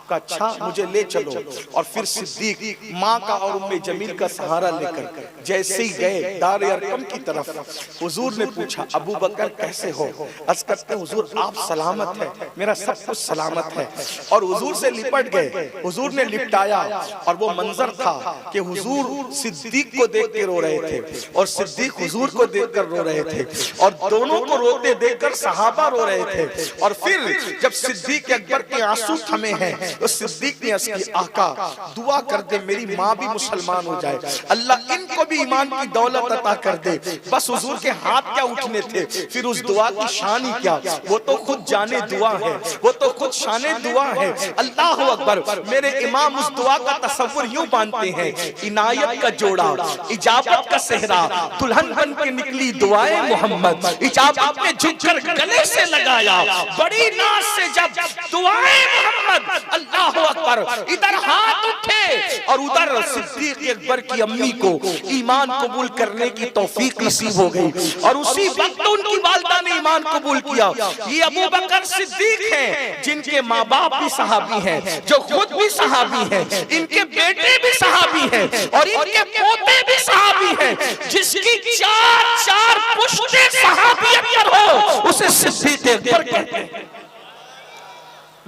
का अच्छा मुझे ले चलो। और फिर सिद्दीक माँ का और उम्मे जमील का सहारा लेकर जैसे ही गए दारे अरकम की तरफ, हुजूर ने पूछा अबू बकर कैसे हो? अर्ज़ करते हुजूर आप सलामत है, मेरा सब कुछ सलामत है। और हुजूर से लिपट गए, हुजूर ने लिपटाया, और वो मंजर था कि हुजूर सिद्दीक को देख के रो रहे थे और सिद्दीक हुजूर को देखकर रो रहे थे, और दोनों को रोते देखकर सहाबा रो रहे थे। और फिर जब सिद्दीक अकबर के आंसू थमे हैं तो सिद्दीक ने अर्ज़ की आका दुआ कर दे मेरी माँ भी मुसलमान हो जाए, अल्लाह इनको भी ईमान की दौलत अता कर दे। बस हुजूर के हाथ क्या उठने थे, फिर उस दुआ की शान ही क्या, वो तो खुद जाने दुआ है, वो तो खुद शाने दुआ है। अल्लाह अकबर। मेरे इमाम उस दुआ का तसव्वुर यूं बांधते हैं, इनायत का जोड़ा, इजाबत का सेहरा, दुल्हन बन के निकली दुआए मोहम्मद, इजाबत ने झुककर गले से लगाया, बड़ी नाज से जब दुआए मोहम्मद। अल्लाह अकबर। इधर हाथ उठे और उधर सिद्दीक अकबर की अम्मी को ईमान कबूल करने की तौफीक नसीब हो गई, और उसी वक्त उनकी वालिदा ने ईमान कबूल किया। ये अबू बकर सिद्दीक हैं जिनके माँ बाप भी सहाबी हैं, जो खुद भी सहाबी हैं, इनके बेटे भी सहाबी हैं, और इनके पोते भी सहाबी हैं। जिसकी चार पुश्ते सहाबियत पर हो उसे सिद्दीक अकबर कहते हैं।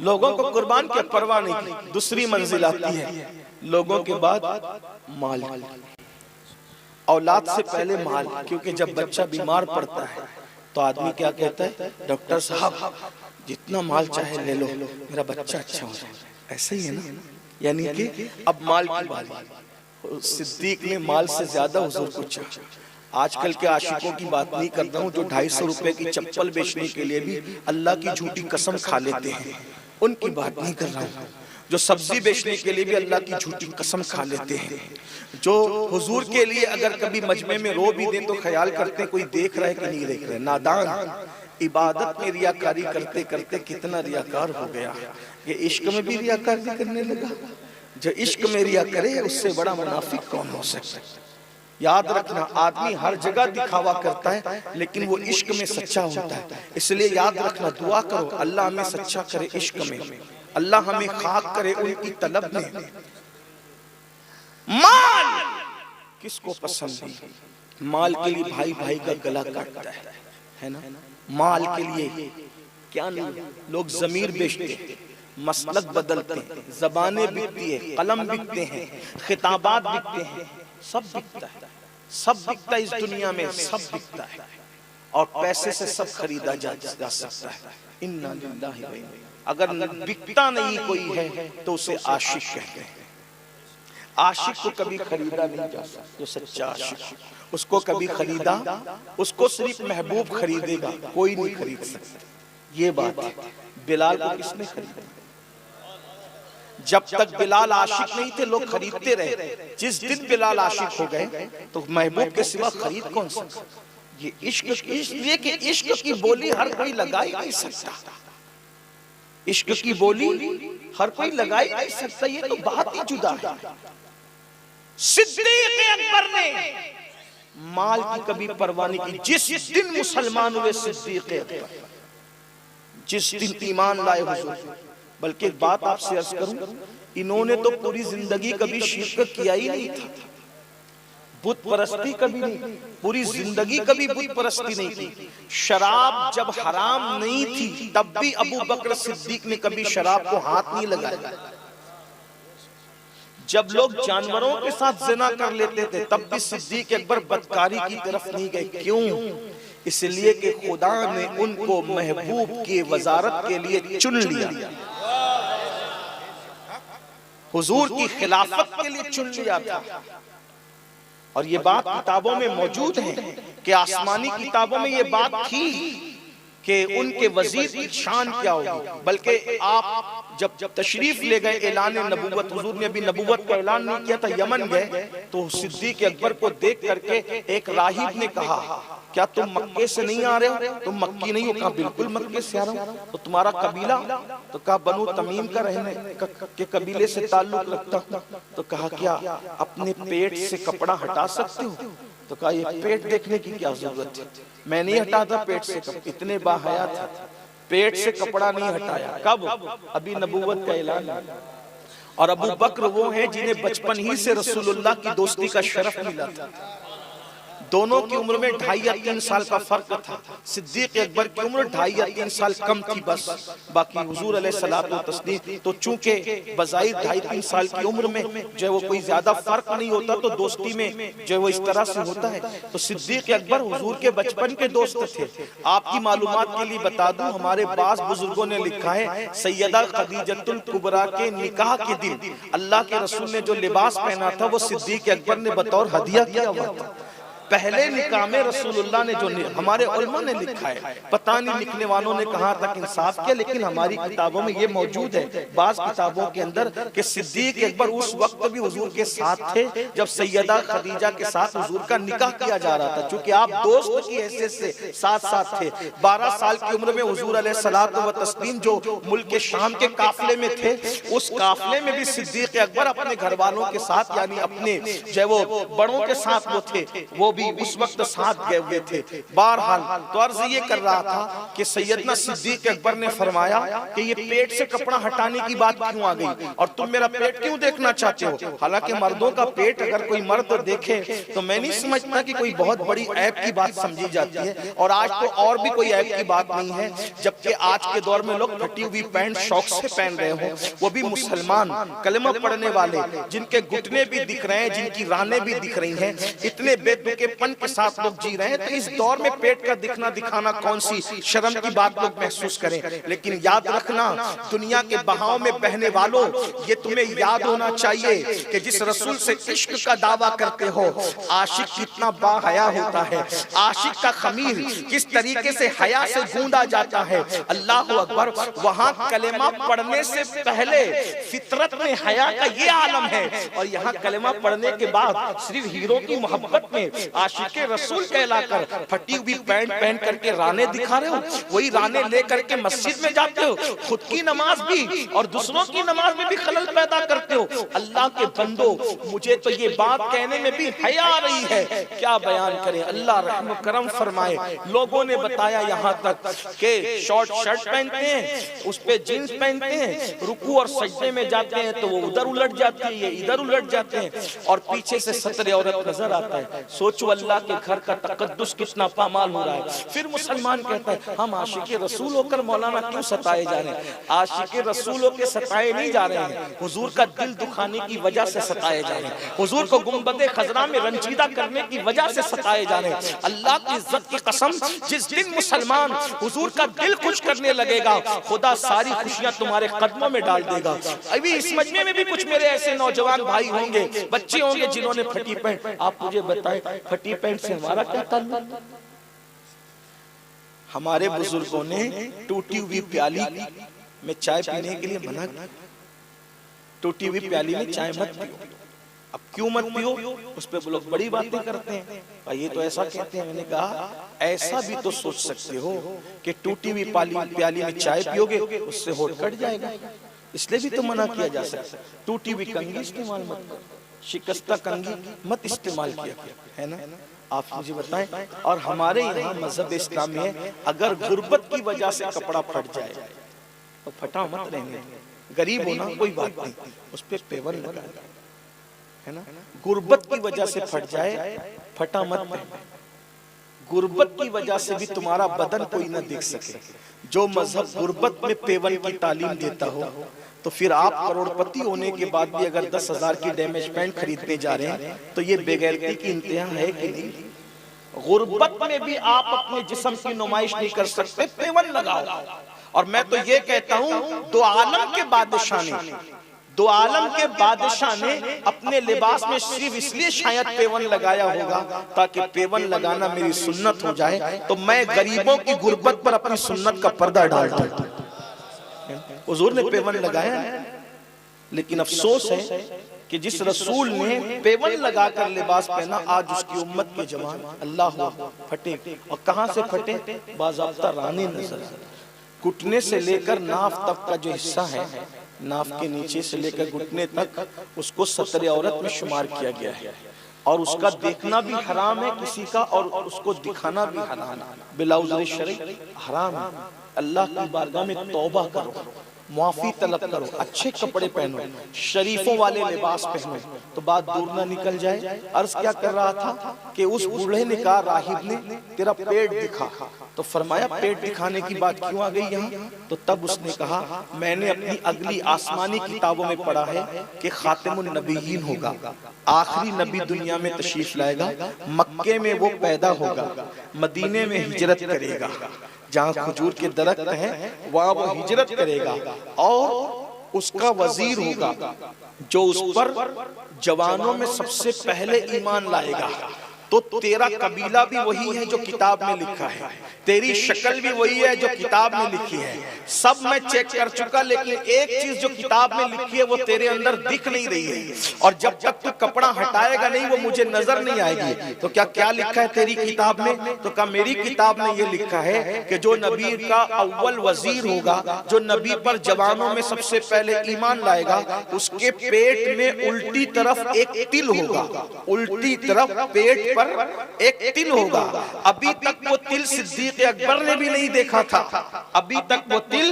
लोगों को कुर्बान की परवाह नहीं की। दूसरी मंजिल आती है लोगों के बाद माल, औलाद से पहले माल। क्योंकि जब बच्चा बीमार पड़ता है तो आदमी क्या कहता है, डॉक्टर साहब जितना माल चाहे ले लो, मेरा बच्चा अच्छा हो जाए। ऐसे ही है ना, यानी कि अब माल की बात। सिद्दीक ने माल से ज्यादा हुजूर को चाहा। आजकल के आशिकों की बात नहीं कर रहा हूँ जो 250 रुपए की चप्पल बेचने के लिए भी अल्लाह की झूठी कसम खा लेते हैं, उनकी बात नहीं कर रहा हूँ। जो सब्जी बेचने के लिए भी अल्लाह की झूठी कसम खा लेते हैं, जो हुजूर के लिए अगर कभी मजमे में रो भी दें तो ख्याल करते हैं कोई देख रहा है कि नहीं देख रहा है। नादान इबादत में रियाकारी करते करते कितना रियाकार हो गया। ये इश्क में भी रियाकारी करने लगा। जो इश्क में रिया करे उससे बड़ा मुनाफिक कौन हो सकता है? याद रखना, आदमी हर जगह दिखावा करता है लेकिन वो इश्क में सच्चा होता है। इसलिए याद रखना, दुआ करो अल्लाह हमें सच्चा करे इश्क में, अल्लाह हमें खाक करे उनकी तलब में। माल किसको पसंद है? माल के लिए भाई भाई का गला काटता है ना। माल के लिए क्या नहीं, लोग जमीर बेचते, मसलक बदलते हैं, जबानें बिकती है, कलम बिकते हैं, खिताबात बिकते हैं, सब बिकता है, सब बिकता है इस दुनिया में, सब बिकता है और पैसे से सब खरीदा जा सकता है। इन्ना लिल्लाहि व इन्ना, अगर बिकता नहीं कोई है तो उसे आशिक कहते हैं। आशिक को कभी खरीदा नहीं जा सकता, जो सच्चा आशिक उसको कभी खरीदा, उसको सिर्फ महबूब खरीदेगा, कोई नहीं खरीद सकता। ये बात है। बिलाल को किसने खरीदा? जब तक बिलाल आशिक नहीं थे लोग खरीदते रहे, जिस दिन बिलाल आशिक हो गए तो महबूब के सिवा खरीद कौन सकता? ये इश्क, इसलिए कि इश्क की बोली हर कोई लगा ही नहीं सकता, इश्क की बोली हर कोई लगा ही नहीं सकता, ये तो बात ही जुदा है। सिद्दीक़ अकबर ने माल की कभी परवाह नहीं की। जिस दिन मुसलमान हुए सिद्दीक़ अकबर, जिस दिन ईमान लाए हुजूर, बल्कि एक बात आपसे अर्ज करूं, इन्होंने तो पूरी जिंदगी कभी शिरक किया ही नहीं था, बुत परस्ती कभी नहीं, पूरी जिंदगी कभी बुत परस्ती नहीं की। शराब जब हराम नहीं थी तब भी अबू बकर सिद्दीक ने कभी शराब को हाथ नहीं लगाया। जब लोग जानवरों के साथ जिना कर लेते थे तब भी सिद्दीक अकबर बदकारी की तरफ नहीं गए। क्यों? इसलिए कि खुदा ने उनको महबूब की वजारत के लिए चुन लिया, हुजूर की खिलाफत के लिए चुन लिया था। और ये बात किताबों में मौजूद है कि आसमानी किताबों में ये बात थी कि उनके वजीर की शान क्या होगी। बल्कि आप जब तशरीफ ले गए ऐलान नबूवत, हुजूर ने अभी नबूवत का ऐलान नहीं किया था, यमन गए तो सिद्दीक अकबर को देख करके एक राहिब ने कहा, क्या तुम मक्के से नहीं आ रहे हो? तुम मक्की नहीं हो? कहा बिल्कुल मक्के से आ रहा हूं। तो तुम्हारा कबीला? तो कहा बनु तमीम का रहने के कबीले से ताल्लुक रखता हूं। तो कहा क्या अपने पेट से कपड़ा हटा सकते हो? तो कहा ये पेट देखने की क्या जरूरत है, मैं नहीं हटाता पेट से कपड़ा, इतने बाहया था, पेट से कपड़ा नहीं हटाया। कब? अभी नबूवत का ऐलान। और अबू बकर वो हैं जिन्हें बचपन ही से रसूलुल्लाह की दोस्ती का शरफ मिला था। दोनों की उम्र में 2.5 या 3 साल का फर्क था। सिद्दीक अकबर की उम्र 2.5 या 3 साल कम थी बस, बाकी हुजूर अलैहिस्सलातु व तस्लीम तो चूंकि बजाहिर 2.5-3 साल की उम्र में जो वो कोई ज्यादा फर्क नहीं होता तो दोस्ती में जो वो इस तरह से होता है। तो सिद्दीक अकबर हुजूर के बचपन के दोस्त थे। आपकी मालूमात के लिए बता दूं, हमारे बाज़ बुजुर्गों ने लिखा है सैयदा खदीजतुल कुबरा के निकाह के दिन अल्लाह के रसूल ने जो लिबास पहना था वो सिद्दीक अकबर ने बतौर हदिया किया हुआ था। पहले निकाह में रसूलुल्लाह ने जो, हमारे उलमा ने लिखा है, पता नहीं लिखने वालों ने कहां तक इंसाफ किया, लेकिन हमारी किताबों में ये मौजूद है, बाज़ किताबों के अंदर, कि सिद्दीक अकबर उस वक्त भी हुजूर के साथ थे जब सैयदा खदीजा के साथ हुजूर का निकाह किया जा रहा था। चूंकि आप दोस्त की हैसियत से साथ साथ थे। 12 साल की उम्र में हुजूर अलैहिस्सलातु व तस्लीम जो मुल्क के शाम के काफिले में थे, उस काफिले में भी सिद्दीक अकबर अपने घर वालों के साथ, यानी अपने जो वो बड़ों के साथ वो थे, वो भी उस वक्त साथ गए हुए थे। बहरहाल तो अर्ज ये कर रहा था कि सैयदना सिद्दीक अकबर ने फरमाया कि ये पेट से कपड़ा हटाने की बात क्यों आ गई और तुम मेरा पेट क्यों देखना चाहते हो? हालांकि मर्दों का पेट अगर कोई मर्द देखे तो मैं नहीं समझता कि कोई बहुत बड़ी ऐब की बात समझी जाती है। और आज तो और भी कोई ऐब की बात नहीं है, जबकि आज के दौर में लोग फटी हुई पैंट शौक से पहन रहे हो, वो भी मुसलमान कलमा पढ़ने वाले, जिनके घुटने भी दिख रहे हैं, जिनकी रानें भी दिख रही हैं, इतने बेतुकेपन के साथ लोग जी रहे हैं। तो इस दौर में पेट का दिखना दिखाना कौन सी शर्म की बात लोग महसूस करें। लेकिन याद रखना, दुनिया के बहाव में बहने वालों, ये तुम्हें याद होना चाहिए कि जिस रसूल से इश्क का दावा करते हो, आशिक कितना बाहया होता है, आशिक का खमीर किस तरीके से हया से गूंदा जाता है। अल्लाह अकबर, वहां कलेमा पढ़ने से पहले फितरत में हया का ये आलम है, और यहाँ कलेमा पढ़ने के बाद सिर्फ हीरो की मोहब्बत में आशिक रसूल कहलाकर फटी हुई पैंट पहन करके राने दिखा रहे हो, वही राने ले करके मस्जिद में जाते हो, खुद की नमाज भी और दूसरों की नमाज में भी खलल पैदा करते हो। अल्लाह के बंदो, मुझे तो ये बात कहने में भी हया आ रही है, क्या बयान करें। अल्लाह रहम करम फरमाए। लोगों ने बताया यहाँ तक कि शॉर्ट शर्ट पहनते हैं, उस पे जींस पहनते हैं, रुकू और सजदे में जाते हैं तो वो उधर उलट जाती है, ये इधर उलट जाते हैं, और पीछे से सतरे औरत नजर आता है। सोचो सोचो अल्लाह के घर का तकद्दुस कितना पामाल हो रहा है। फिर मुसलमान कहता है हम आशिक रसूल होकर मौलाना क्यों सताए जा रहे हैं? आशिक रसूल होकर सताए नहीं जा रहे हैं, हुजूर का दिल दुखाने की वजह से सताए जा रहे हैं, हुजूर को गुंबदे खजरा में रंजीदा करने की वजह से सताए जा रहे हैं। अल्लाह की इज्जत की कसम, जिस दिन मुसलमान हुजूर का दिल खुश करने लगेगा, खुदा सारी खुशियां तुम्हारे कदमों में डाल देगा। अभी इस मजमे में भी कुछ मेरे ऐसे नौजवान भाई होंगे, बच्चे होंगे जिन्होंने फटी पैंट, आप मुझे बताएं फटी पैंट से हमारा क्या ताल्लुक? हमारे बुजुर्गों ने टूटी हुई प्याली में चाय पीने के लिए मना किया, टूटी हुई प्याली में चाय मत पियो। अब क्यों मत पियो? उस पे लोग बड़ी बातें करते हैं, ये तो ऐसा कहते हैं। मैंने कहा ऐसा भी तो सोच सकते हो कि टूटी हुई प्याली में चाय पियोगे उससे होठ कट जाएगा, इसलिए भी तो मना किया जा सकता है। टूटी हुई कंघी इस्तेमाल मत करो, शिकस्ता कंघी मत इस्तेमाल किया, है ना? आप मुझे बताएं। और हमारे यहाँ मजहब इस्लाम में अगर गुर्बत की वजह से कपड़ा फट जाए तो फटा मत रहने, गरीब होना कोई बात नहीं, उस पे पेवर लगा, है ना? गुर्बत की वजह से फट जाए, फटा मत पहने। गुर्बत की वजह से भी तुम्हारा बदन कोई ना देख सके। जो मजहब गुर्बत में पेवन की तालीम देता हो, तो फिर आप करोड़पति होने के बाद भी अगर 10,000 की डैमेज पैंट खरीदने जा रहे हैं तो ये बेगैरती की इंतहा है कि नहीं? गुर्बत में भी आप अपने जिस्म की नुमाइश नहीं कर सकते, पेवन लगाओ। और मैं तो ये कहता हूं दो आलम के बादशाह ने अपने लिबास में सिर्फ इसलिए शायद पेवन लगाया होगा ताकि पेवन लगाना मेरी सुन्नत हो जाए, तो मैं गरीबों की गुर्बत पर अपनी सुन्नत का पर्दा डाल दूं। हुजूर ने पेवन लगाया, लेकिन अफसोस है कि जिस रसूल ने पेवन लगाकर लिबास पहना, आज उसकी उम्मत के जवान अल्लाह फटे। और कहां से फटे? बाज़ाब्ता रानी नजर, घुटने से लेकर नाफ तक का जो हिस्सा है, नाफ के नीचे से लेकर घुटने तक, उसको सतरे औरत में शुमार किया गया है। और उसका देखना भी हराम है किसी का, और उसको दिखाना भी हराम है, बिलाउज़ शरई हराम है। अल्लाह की बारगाह में तौबा करो, मुआफी तलब करो, अच्छे कपड़े पहनो, शरीफों वाले लिबास पहनो, तो बात दूर ना निकल जाए। अर्ज क्या कर रहा था कि उस बूढ़े ने कहा, राहिब ने तेरा पेट दिखा, तो फरमाया पेट दिखाने की बात क्यों आ गई यहाँ? तो तब उसने कहा मैंने अपनी अगली आसमानी किताबों में पढ़ा है कि खातिमुन नबीयीन होगा, आखिरी नबी दुनिया में तशरीफ लाएगा, मक्के में वो पैदा होगा, मदीने में हिजरत करेगा, जहाँ खजूर के दरख्त हैं वहाँ वो हिजरत करेगा, और उसका वजीर होगा जो उस पर जवानों में सबसे पहले ईमान लाएगा। तो तेरा कबीला भी वही है जो किताब में लिखा है, तेरी शक्ल भी वही है जो किताब में लिखी है, सब मैं चेक कर चुका, लेकिन एक चीज जो किताब में लिखी है वो तेरे अंदर दिख नहीं रही है, और जब तक तू कपड़ा हटाएगा नहीं वो मुझे नजर नहीं आएगी। तो क्या लिखा है तेरी किताब में? तो क्या मेरी किताब में ये लिखा है कि जो नबी का अव्वल वजीर होगा, जो नबी पर जवानों में सबसे पहले ईमान लाएगा, उसके पेट में उल्टी तरफ एक तिल होगा, उल्टी तरफ पेट पर एक तिल होगा। अभी तक वो तिल सिद्दीक अकबर ने भी नहीं देखा था, अभी तक वो तिल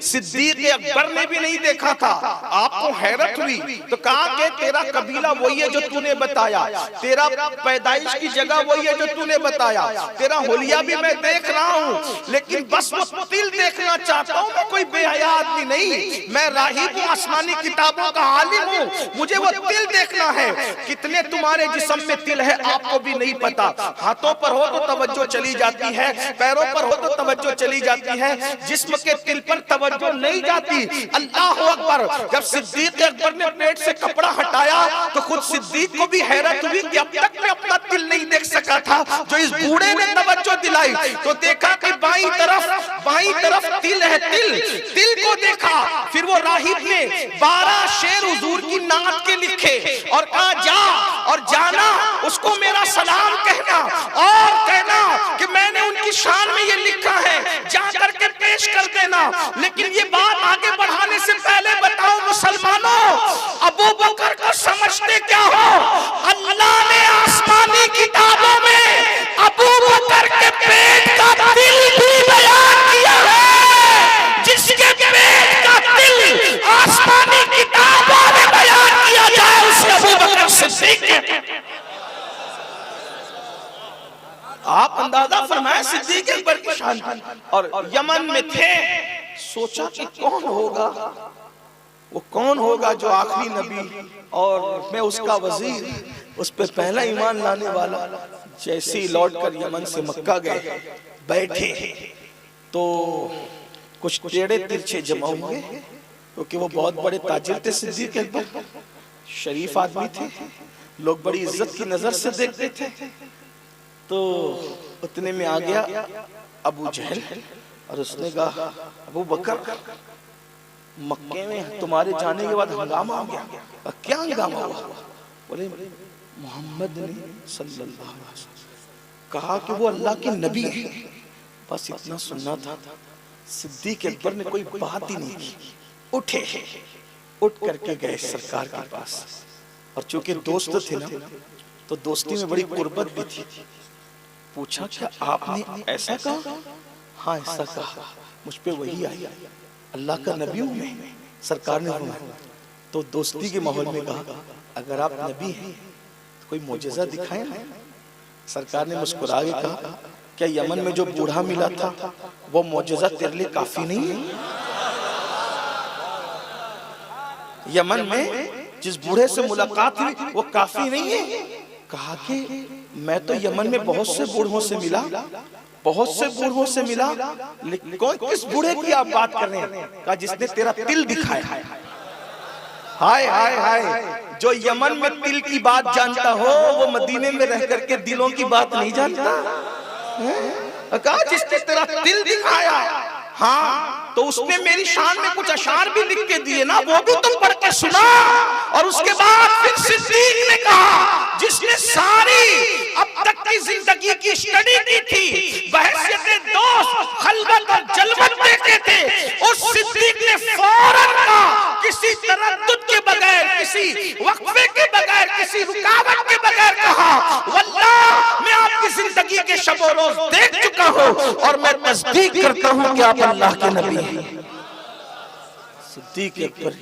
सिद्दीक अकबर ने भी नहीं देखा था। आपको हैरत हुई तो कहा कि तेरा कबीला वही है जो तूने बताया, तेरा पैदाइश की जगह वही है जो तूने बताया, तेरा होलिया भी मैं देख रहा हूँ, लेकिन बस वो तिल देखना चाहता हूँ। मैं कोई बेहया आदमी नहीं, मैं राहिब हूँ, आसमानी किताबों का आलिम हूँ, मुझे वो तिल देखना है। कितने तुम्हारे जिस्म में तिल है आपको भी नहीं पता। हाथों पर हो तो तवज्जो चली जाती है, पैरों पर हो तो तवज्जो चली जाती है, जिस्म के तिल पर तवज्जो नहीं जाती। अल्लाह अकबर। जब सिद्दीक अकबर ने पेट से कपड़ा हटाया तो खुद सिद्दीक को भी हैरत हुई कि अब तक मैं अपना तिल नहीं देख सका था, जो इस बूढ़े ने तवज्जो दिलाई तो देखा कि बाईं तरफ तिल है, तिल को देखा। फिर वो राहिब ने 12 शेर हुजूर की नात के लिखे और कहा जा और जाना उसको मेरा सलाम कहना और कहना कि मैंने उनकी शान में ये लिखा है, जा करके पेश कर देना। लेकिन ये बात आगे बढ़ाने से पहले बताओ मुसलमानों, अबू बकर को समझते क्या हो? अल्लाह ने आसमानी किताबों में अबू बकर के पेट का दिल भी बयान किया है। जिसके पेट का दिल आसमानी किताबों में बयान किया जाए उसे अबू बकर सिद्दीक कहते हैं। आप अंदाजा फरमाए सिद्दीक अकबर की शान। और यमन में थे, सोचा कि कौन होगा, वो कौन होगा जो आखिरी नबी और मैं उसका वजीर, उस पे पहला ईमान लाने वाला। जैसे ही लौटकर यमन से मक्का गए, बैठे तो कुछ टेढ़े तिरछे जमा हुए, क्योंकि वो बहुत बड़े ताजिर थे सिद्दीक अकबर, शरीफ आदमी थे, लोग बड़ी इज्जत की नजर से देखते थे। तो उतने में आ गया अबू जहल और उसने कहा, अबू बकर, मक्के में तुम्हारे जाने के बाद हंगामा हो गया। क्या हंगामा हुआ? बोले मोहम्मद ने सल्लल्लाहु अलैहि वसल्लम कहा कि वो अल्लाह के नबी है। बस इतना सुनना था। सिद्दीक अकबर ने कोई बात ही नहीं की, उठ करके गए सरकार के पास। और चूंकि दोस्त थे ना, तो दोस्ती में बड़ी कुर्बत भी थी। पूछा, क्या आपने ऐसा कहा? हाँ ऐसा कहा, मुझ पे वही आई, अल्लाह का नबी हूं मैं, सरकार ने फरमाया। तो दोस्ती के माहौल में कहा, अगर आप नबी हैं तो कोई मोजज़ा दिखाएं ना। सरकार ने मुस्कुरा के कहा, क्या यमन में जो बूढ़ा मिला था वो मोजज़ा तेरे लिए काफी नहीं है? यमन में जिस बूढ़े से मुलाकात हुई वो काफी नहीं है? कहा कि मैं तो यमन में बहुत से बूढ़ों से मिला, बहुत से बूढ़ों से मिला, लेकिन कौन, किस बूढ़े की आप बात कर रहे हैं? कहा, जिसने तेरा तिल दिखाया। हाय हाय हाय, जो यमन में तिल की बात जानता हो वो मदीने में रह करके दिलों की बात नहीं जानता। कहा, जिसने तेरा दिल दिखाया, हाँ, तो उसने मेरी शान में कुछ अशार भी लिख के दिए ना, वो भी तुम पढ़ के सुना। और उसके बाद फिर सिद्दीक ने कहा, जिसने सारी अब तक की जिंदगी की स्टडी की थी, बहसियत दोस्त खलबत और जलवत देते थे, उस सिद्दीक ने फौरन कहा, किसी तरद्दुद के बगैर, किसी वक्फे के बगैर, किसी रुकावट के बगैर कहा, वल्लाह मैं आपकी जिंदगी के शब रोज देख चुका हूं और मैं तस्दीक करता हूं कि आप अल्लाह के नबी हैं। सिद्दीक अकबर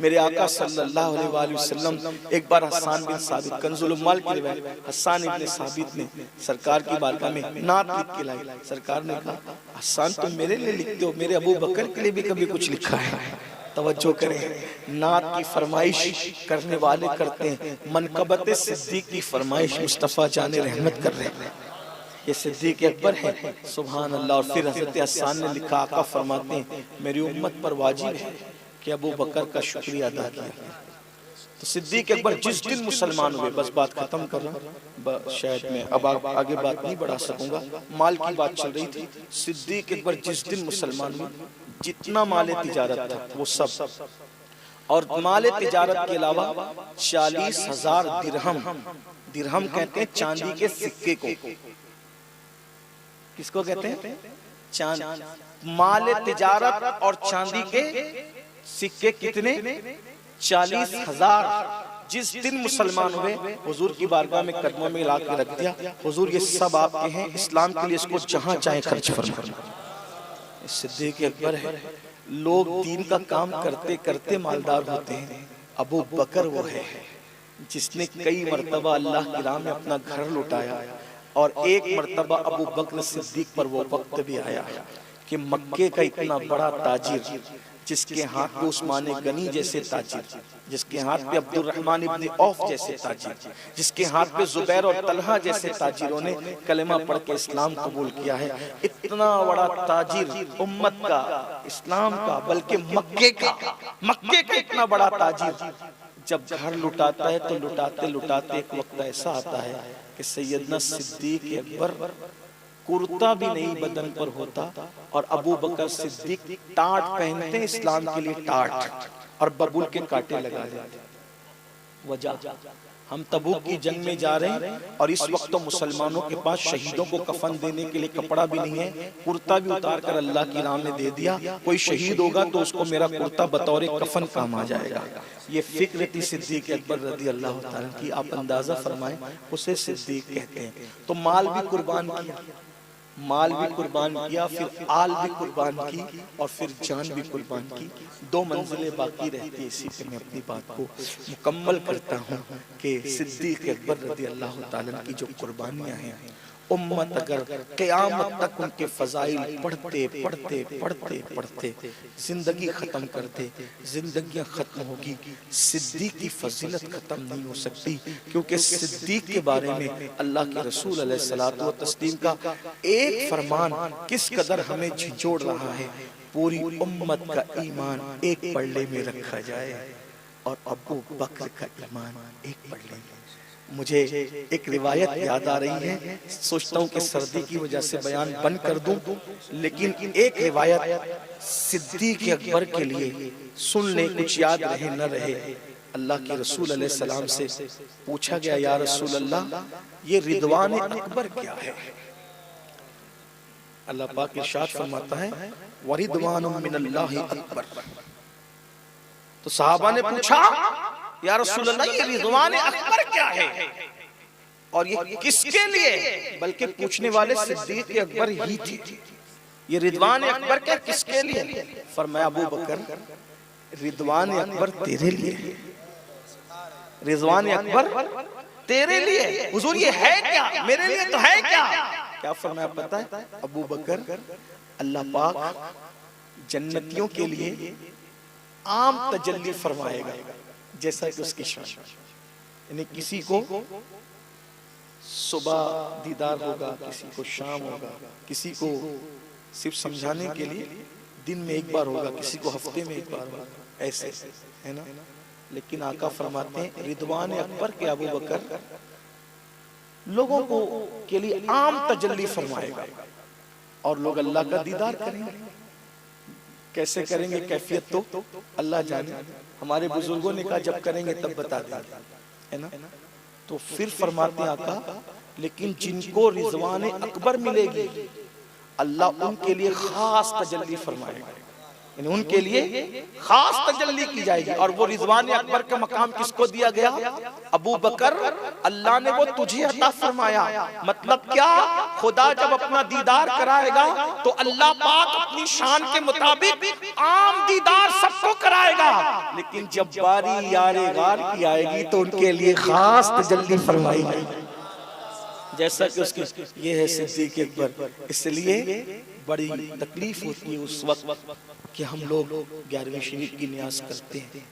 मेरे आका सल्लल्लाहु अलैहि वसल्लम एक बार हस्सान बिन साबित, कंजुल उम्माल की रिवायत, हस्सान इब्न साबित ने सरकार की बारगाह में नात लिख के लाई। सरकार ने कहा, हस्सान तुम मेरे लिए लिखते हो, मेरे अबू बकर के लिए भी कभी कुछ लिखा है? तवज्जो करें, नात की फरमाइश करने वाले करते हैं, मनकबत सिद्दीक की फरमाइश मुस्तफ़ा जाने रहमत कर रहे हैं। ये सिद्दीक अकबर है, सुभान अल्लाह। और फिर हज़रत हस्सान ने लिखा, आका फरमाते हैं, मेरी उम्मत पर वाजिब है कि अबू बकर का शुक्रिया अदा किया। तो सिद्दीक अकबर जिस दिन मुसलमान हुए, बस बात खत्म कर रहा हूँ, शायद मैं अब आगे बात नहीं बढ़ा सकूंगा, माल की बात चल रही थी। सिद्दीक अकबर जिस दिन मुसलमान हुए, जितना माल तिजारत था वो सब, और माल तिजारत के अलावा 40,000 दिरहम, दिरहम कहते हैं चांदी के सिक्के को, किसको कहते हैं? चांद। माल तिजारत और चांदी के सिक्के कितने? 40,000। जिस दिन मुसलमान हुए, हुजूर की बारगाह में कदमों में ला के रख दिया, हुजूर ये सब आपके हैं, इस्लाम के लिए इसको जहां चाहे खर्च फरमाइए। सिद्दीक अकबर है। लोग दीन का काम करते करते मालदार होते हैं, अबू बकर वो है जिसने कई मर्तबा अल्लाह की राह में अपना घर लुटाया। और एक मर्तबा अबू बकर सिद्दीक पर वो वक्त भी आया कि मक्के का इतना बड़ा ताजिर, जिसके हाथ पे उस्मान गनी जैसे ताजिर, जिसके हाथ पे अब्दुल रहमान इब्न औफ जैसे ताजिर, जिसके हाथ पे जुबैर और तलहा जैसे ताजिरों ने कलेमा पढ़ के इस्लाम कबूल किया है, इतना बड़ा ताजिर उम्मत का, इस्लाम का, बल्कि मक्के का इतना बड़ा ताजिर जब घर लुटाता है, तो लुटाते लुटाते एक वक्त ऐसा आता है कि सैयदना सिद्दीक अकबर कुर्ता भी नहीं बदन पर होता, और अबू बकर सिद्दीक टाट पहनते इस्लाम के लिए, टाट, और बबूल के कांटे लगा देते। वजह, हम तबूक की जंग में जा रहे हैं और इस वक्त तो मुसलमानों के पास शहीदों को कफन देने के लिए कपड़ा भी नहीं है, कुर्ता भी उतार कर अल्लाह की राह में दे दिया। कोई शहीद होगा तो उसको मेरा कुर्ता बतौर कफन काम आ जाएगा। ये फिक्र थी सिद्दीक अकबर रज़ी अल्लाह ताला की। आप अंदाजा फरमाएं, उसे सिद्दीक कहते हैं। तो माल भी कुर्बान किया, माल भी कुर्बान किया, फिर आल भी कुर्बान की, और फिर जान भी कुर्बान की। 2 मंजिलें बाकी रहती है। इसी पे मैं अपनी बात को मुकम्मल करता हूँ कि सिद्दीक अकबर रज़ी अल्लाह ताला की जो कुर्बानियाँ हैं उम्मत अगर क़यामत तक उनके फजाइल पढ़ते पढ़ते पढ़ते पढ़ते जिंदगी खत्म कर दे, जिंदगियां खत्म होगी, सिद्दीक की फजीलत खत्म नहीं हो सकती। क्योंकि सिद्दीक के बारे में अल्लाह के रसूल अलैहिस्सलातु व तस्लीम का एक फरमान किस कदर हमें झिझोड़ रहा है। पूरी उम्मत का ईमान एक पल्ले में रखा जाए और अबू बकर का ईमान एक पल्ले में। मुझे एक रिवायत याद आ रही है, सोचता हूँ कि सर्दी की वजह से बयान बंद कर दूं, लेकिन एक रिवायत सिद्दीक अकबर के लिए सुन ले, कुछ याद रहे न रहे। अल्लाह के रसूल अलैहिस्सलाम से पूछा गया, या रसूल अल्लाह, ये रिदवान अकबर क्या है? अल्लाह पाक इरशाद फरमाता है, वरिदवानुम मिनल्लाहि अकबर। तो सहाबा ने पूछा, या रसूल अल्लाह, ये रिदवान अकबर क्या है और ये किसके लिए? बल्कि पूछने वाले सिद्दीक अकबर ही थे। ये रिदवान अकबर क्या किसके लिए? फरमाया, अबू बकर, रिदवान अकबर तेरे लिए। रिदवान अकबर तेरे लिए। हुजूर ये है क्या? मेरे लिए तो है क्या? क्या फरमाया पता है? अबू बकर, अल्लाह पाक जन्नतियों के लिए आम तजल्ली फरमाएगा जैसा कि उसकी शान। यानी किसी को सुबह दीदार होगा, किसी को शाम होगा, किसी को सिर्फ समझाने के लिए दिन में एक बार होगा, किसी को हफ्ते में एक बार होगा, ऐसे है ना। लेकिन आका फरमाते हैं, रिदवान अकबर के अबू बकर लोगों को के लिए आम तजल्ली फरमाएगा और लोग अल्लाह का दीदार करेंगे। कैसे करेंगे? कैफियत तो अल्लाह जाने। हमारे बुजुर्गों ने कहा जब करेंगे तब बता देंगे, है ना। तो फिर फरमाते हैं आका, लेकिन जिनको रिजवान अकबर मिलेगी अल्लाह उनके लिए खास तजल्ली फरमाएगा, यानी उनके लिए खास तजल्ली की जाएगी। और वो रिजवान अकबर का मकाम किसको दिया गया? अबू बकर, अल्लाह ने वो तुझे अता फरमाया। मतलब क्या? खुदा जब अपना दीदार कराएगा तो अल्लाह पाक अपनी शान के मुताबिक आम दीदार सबको कराएगा, लेकिन जब बारी यारे गार की आएगी तो उनके लिए खास तजल्ली फरमाई जाएगी, जैसा कि उसकी ये है सिद्दीक अकबर। इसलिए बड़ी तकलीफ होती है उस वक्त कि हम लोग 11वीं शरीफ की नियाज करते हैं।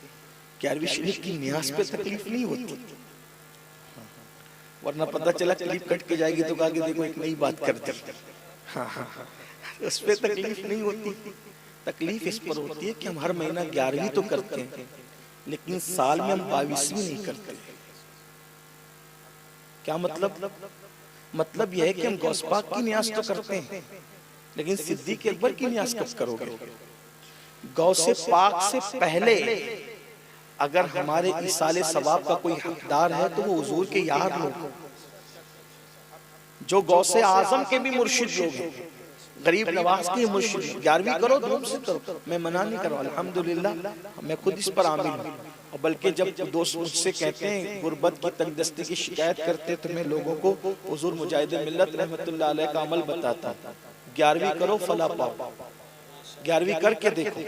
11वीं शरीफ की नियाज पे तकलीफ नहीं होती, वरना पता चला क्लिप कट के जाएगी तो कहा कि देखो एक नई बात करते हैं। हाँ हाँ, उस पे तकलीफ नहीं होती। तकलीफ इस पर होती है कि हम हर महीना 11वीं तो करते हैं, लेकिन साल में हम 22वीं नहीं करते। क्या मतलब? मतलब यह है कि हम गौस पाक की नियाज तो करते हैं, लेकिन सिद्दीक अकबर की नियाज कब करोगे? गौसे पाक से पहले अगर हमारे इसाले सवाब का कोई हकदार है तो वो हुजूर के यार लोग, जो गौसे आजम के भी मुर्शिद लोग हैं, गरीब नवाज के मुर्शिद। 11वीं करो, धूम से करो, मैं मना नहीं करूँ, अल्हम्दुलिल्लाह मैं खुद इस पर आमिल हूँ। और बल्कि जब दोस्त मुझसे कहते हैं गुर्बत की तंगदस्ती की शिकायत करते तो मैं लोगों को हुजूर मुजाहिद मिल्लत रहमतुल्लाह अलैह का अमल बताता। 11वीं करो फला पाओ, 11वीं करके देखो,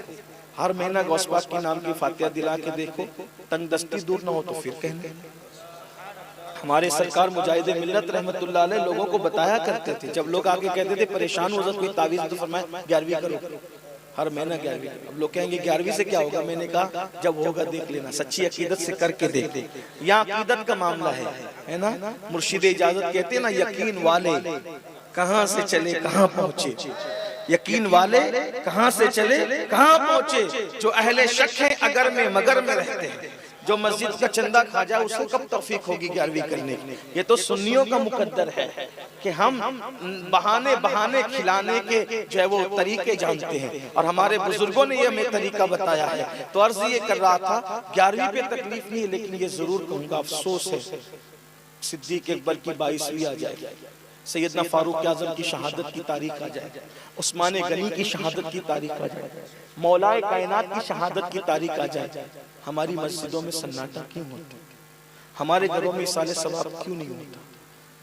हर महीना गौस पाक के नाम की फातिहा दिला के देखो, तंगदस्ती दूर ना हो तो फिर कहने। हमारे सरकार मुजाहिद मिल्लत रहमतुल्लाह अलैह लोगों को बताया करते थे, जब लोग आके कहते थे परेशान हो जाते कोई तावीज़ तो फरमाया 11वीं करो, हर महीना 11वीं। अब लोग कहेंगे 11वीं से क्या होगा? मैंने कहा जब होगा देख लेना, सच्ची अकीदत से करके देख। यहाँ अकीदत का मामला है ना। मुर्शिद इजाजत कहते हैं ना, यकीन वाले कहाँ से चले कहाँ पहुंचे, यकीन वाले कहाँ से चले कहाँ पहुंचे, जो अहले शक है अगर में मगर में रहते हैं, जो मस्जिद का चंदा खा जाए उसको कब तौफीक होगी 11वीं करने की? ये तो सुन्नियों का मुकद्दर है कि हम बहाने बहाने खिलाने के जो है वो तरीके जानते हैं, और हमारे बुजुर्गों ने ये हमें तरीका बताया है। तो अर्ज ये कर रहा था, 11वीं पे तकलीफ नहीं है, लेकिन ये जरूर कहूंगा अफसोस है सिद्दीक अकबर की 22वीं आ जाए, सैयदना फारूक आजम की शहादत की तारीख आ जाए, उस्मान गनी की शहादत की तारीख आ जाए, मौलाए कायनात की शहादत की तारीख आ जाए, हमारी मस्जिदों में सन्नाटा क्यों होता? हमारे घरों में इसाले सवाब क्यों नहीं होता?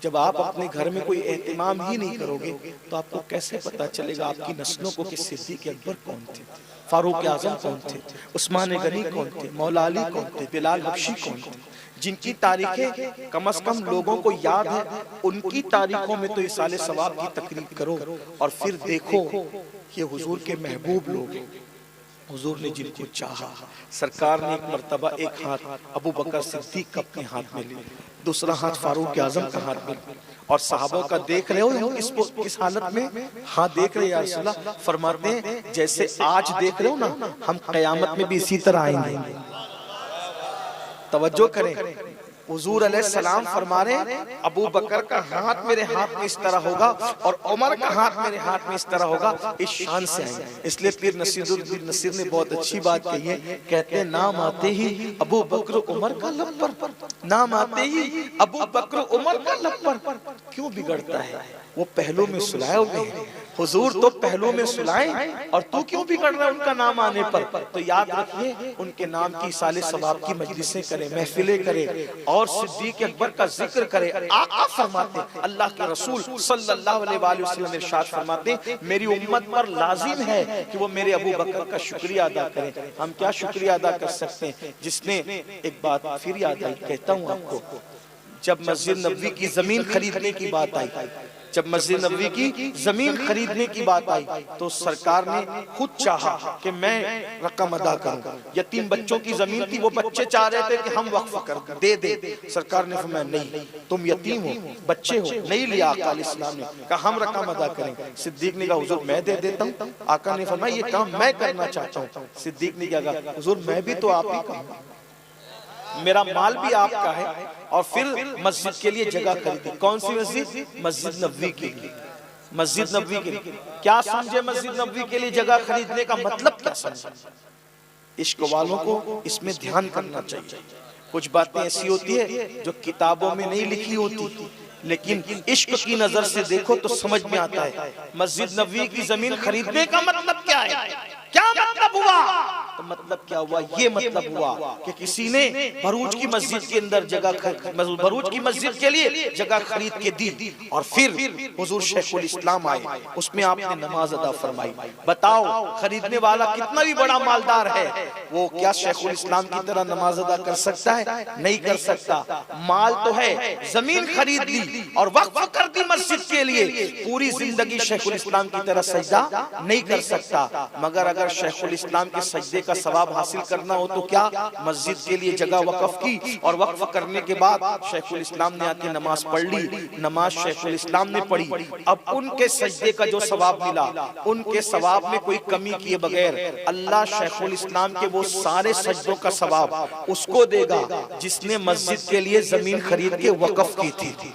जब आप अपने घर में कोई एहतिमाम ही नहीं करोगे तो आपको कैसे पता चलेगा आपकी नस्लों को कि सिद्दीक अकबर कौन थे, फारूक आजम कौन थे, उस्मान गनी कौन थे, मौला अली कौन थे, बिलाल बख्शी कौन थे? जिनकी तारीखें कम से कम लोगों को याद है, उनकी तारीखों में तो इसाले सवाब की तकरीब करो और फिर देखो ये हुजूर के महबूब लोग हैं। हुजूर ने जिनको चाहा, सरकार ने एक मर्तबा एक हाथ अबू बकर सिद्दीक का अपने हाथ में लिया, दूसरा हाथ फारूक आजम का हाथ में, और सहाबों का देख रहे हो किस हालत में, हाँ देख रहे या रसूल अल्लाह, फरमाते हैं जैसे आज देख रहे हो ना, हम क़यामत में भी इसी तरह आएंगे। तवज्जो करें, हुजूर अलैहिस्सलाम फरमा रहे हैं अबू बकर का हाथ मेरे हाथ में इस तरह होगा और उमर का हाथ मेरे हाथ में इस तरह होगा, इस शान से आएंगे। इसलिए पीर नसीरुद्दीन नसीर ने बहुत अच्छी बात कही है, कहते हैं नाम आते ही अबू बकर उमर का लब पर, नाम आते ही अबू बकर उमर का लब पर क्यों बिगड़ता है? वो पहलू में सुलाए हुए हैं, हुजूर तो पहलू में सुलाए और तू क्यों बिगड़ रहा है उनका नाम आने पर? तो याद रखिए उनके नाम की साले सवाब की मजलिसें करें, महफिलें करें और सिद्दीक अकबर का जिक्र करें। आका फरमाते, अल्लाह के रसूल सल्लल्लाहु अलैहि वसल्लम इरशाद फरमाते, मेरी उम्मत पर लाजिम है कि वो मेरे अबू बकर का शुक्रिया अदा करें। हम क्या शुक्रिया अदा कर सकते हैं? जिसने, एक बात फिर याद आई, कहता हूँ आपको, जब मस्जिद नबवी की जमीन खरीदने की बात आई, जब मस्जिद नबवी की जमीन खरीदने की बात आई तो सरकार ने खुद चाहा कि मैं रकम अदा करूं। यतीम बच्चों की जमीन थी, वो बच्चे चाह रहे थे कि हम वक्फ कर दे। सरकार ने फरमाया नहीं, तुम यतीम हो, बच्चे हो, नहीं लिया। आका अलैहिस्सलाम ने कहा हम रकम अदा करेंगे। सिद्दीक ने कहा हुजूर मैं दे देता हूँ। आका ने फरमाया ये काम मैं करना चाहता हूँ। सिद्दीक ने कहा हुजूर मैं भी तो आप ही का हूँ, मेरा माल भी आपका है। और फिर मस्जिद के लिए जगह खरीदी। कौन सी मस्जिद? मस्जिद नबवी के लिए। मस्जिद नबवी के लिए क्या समझे? मस्जिद नबवी के लिए जगह खरीदने का मतलब क्या समझे? इश्क वालों को इसमें ध्यान करना चाहिए। कुछ बातें ऐसी होती है जो किताबों में नहीं लिखी होती, लेकिन इश्क की नजर से देखो तो समझ में आता है। मस्जिद नबवी की जमीन खरीदने का मतलब क्या है? क्या मतलब हुआ? तो मतलब क्या हुआ? ये मतलब हुआ कि किसी ने भरूच की मस्जिद के अंदर भरूच की मस्जिद के लिए जगह खरीद के दी और फिर हुजूर शेखुल इस्लाम आए, उसमें आपने नमाज अदा फरमाई। बताओ खरीदने वाला कितना भी बड़ा मालदार है, वो क्या शेखुल इस्लाम की तरह नमाज अदा कर सकता है? नहीं कर सकता। माल तो है, जमीन खरीद ली और वक्फ कर दी मस्जिद के लिए, पूरी जिंदगी शेखुल इस्लाम की तरह सजदा नहीं कर सकता। मगर अगर शेखुल इस्लाम के सजदे का सवाब हासिल करना हो तो क्या? मस्जिद के लिए जगह वक्फ की और वक्फ करने के बाद शेखुल इस्लाम ने आके नमाज पढ़ ली, नमाज शेखुल इस्लाम ने पढ़ी। अब उनके सजदे का जो सवाब मिला, उनके सवाब में कोई कमी किए बगैर अल्लाह शेखुल इस्लाम के वो सारे सजदों का सवाब उसको देगा जिसने मस्जिद के लिए जमीन खरीद के वक्फ की थी।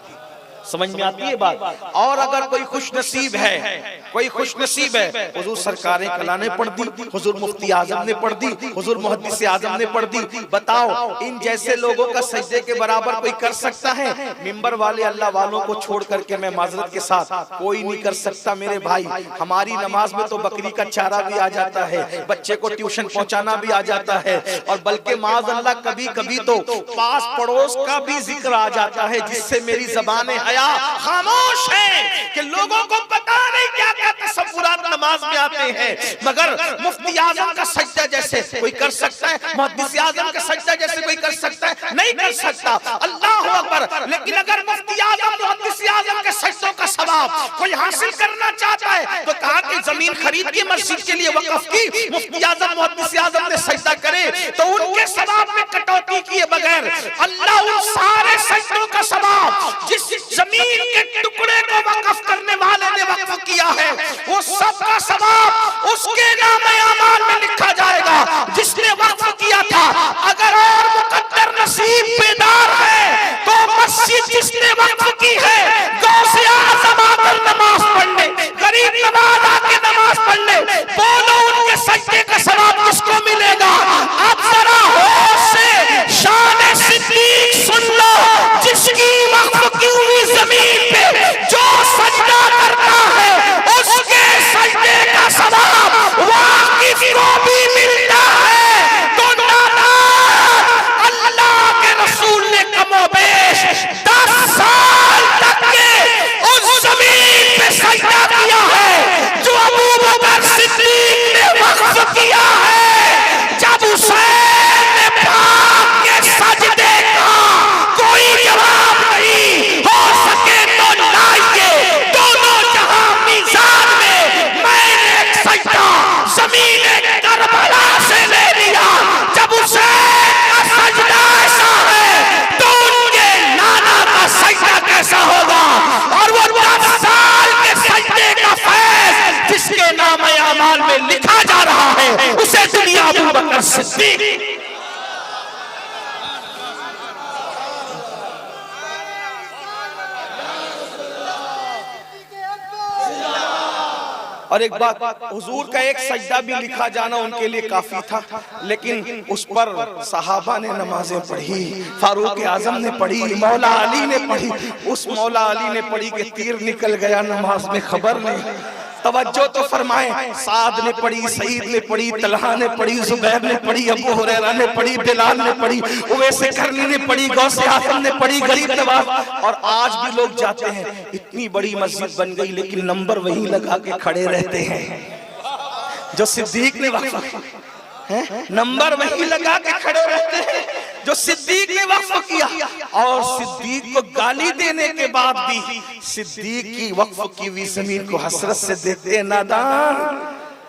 समझ में आती है बात? और अगर कोई खुश नसीब है, कोई खुश नसीब है, हुजूर सरकारें कलाने पढ़ दी, हुजूर मुफ्ती आजम ने पढ़ दी, हुजूर मुहद्दिस आजम ने पढ़ दी। बताओ इन जैसे लोगों का सजदे के बराबर कोई कर सकता है? मिंबर वाले अल्लाह वालों को छोड़ करके मैं माजरत के साथ कोई नहीं कर सकता मेरे भाई। हमारी नमाज में तो बकरी का चारा भी आ जाता है, बच्चे को ट्यूशन पहुंचाना भी आ जाता है, और बल्कि माज अल्लाह कभी कभी तो पास पड़ोस का भी जिक्र आ जाता है, जिससे मेरी ज़बान हया खामोश है कि लोगों को पता नहीं क्या क्या तसव्वुरात नमाज में आते हैं। मगर मुफ्ती आजम का सजदा जैसे कोई कर सकता है, मुहद्दिस आजम का सजदा जैसे कोई कर सकता है? नहीं कर सकता। अल्लाह अकबर। लेकिन अगर मुफ्ती आजम मुहद्दिस आजम के सजदों का सवाब कोई हासिल करना चाहता है तो कहा कि जमीन खरीद के मस्जिद के लिए वक्फ की, मुफ्ती आजम मुहद्दिस आजम ने सजदा करे तो उनके सवाब में कटौती किए बगैर अल्लाह उन सारे सजदों का सवाब जिस जमीन के टुकड़े को वक्फ करने वाले ने वक्फ किया है, वो सब का सवाब उसके नामे अमाल में लिखा जाएगा जिसने वक्फ किया था। अगर और मुकद्दर नसीब बेदार है तो मस्जिद जिसने वक्फ की है, गौसे आज़म आकर नमाज पढ़ने, गरीब नवाज आके नमाज पढ़ने, बोलो उनके सजदे का सवाब किसको मिलेगा? अब जरा होश से शान सिद्दीक सुन लो, जिसकी वक्फ की हुई जमीन पे जो सजदा करता है उसके सजदे का सवाब वाकिफ को भी मिलता है। तो नादान, अल्लाह के रसूल ने कमोबेश 10 से दुनिया अबू बकर सिद्दीक। और एक बात, हुजूर का एक सजदा भी लिखा जाना उनके लिए काफी था, लेकिन उस पर सहाबा ने नमाजें पढ़ी, फारूक आजम ने पढ़ी, मौला अली ने पढ़ी। उस मौला अली ने पढ़ी कि तीर निकल गया नमाज में, खबर नहीं। तवज्जो तो फरमाएं, साद ने पढ़ी, सईद ने पढ़ी, तलहा ने पढ़ी, जुबैर ने पढ़ी, अबू हुरैरा ने पढ़ी, बिलाल ने पढ़ी, उवैस करनी ने पढ़ी, गौसे आजम ने पढ़ी, गरीब नवाज। और आज भी लोग जाते हैं, इतनी बड़ी मस्जिद बन गई लेकिन नंबर वहीं लगा के खड़े रहते हैं जो सिद्दीक ने वक्फ है, नंबर वहीं लगा के खड़े रहते हैं जो सिद्दीक ने वक्फ किया। और सिद्दीक को गाली देने के बाद भी सिद्दीक की वक्फ की हुई जमीन को हसरत से देखते हैं। नादान,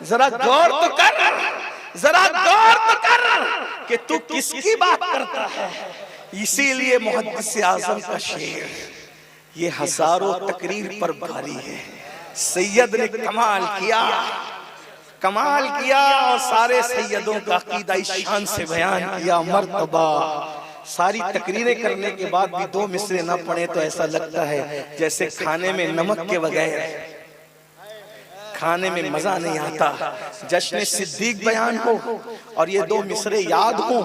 जरा गौर तो कर, जरा गौर तो कर कि तू किसकी बात करता है। इसीलिए मुहद्दिस आजम का शेर ये हजारों तकरीर पर भारी है। सैयद ने कमाल किया, कमाल किया और सारे सैयदों का अकीदा इस शान से बयान किया। मर्तबा सारी तकरीरें करने के बाद भी दो मिसरे ना पढ़े तो ऐसा लगता है जैसे खाने में नमक के बगैर खाने में मजा नहीं आता। जश्न सिद्दीक बयान हो और ये दो मिसरे याद हो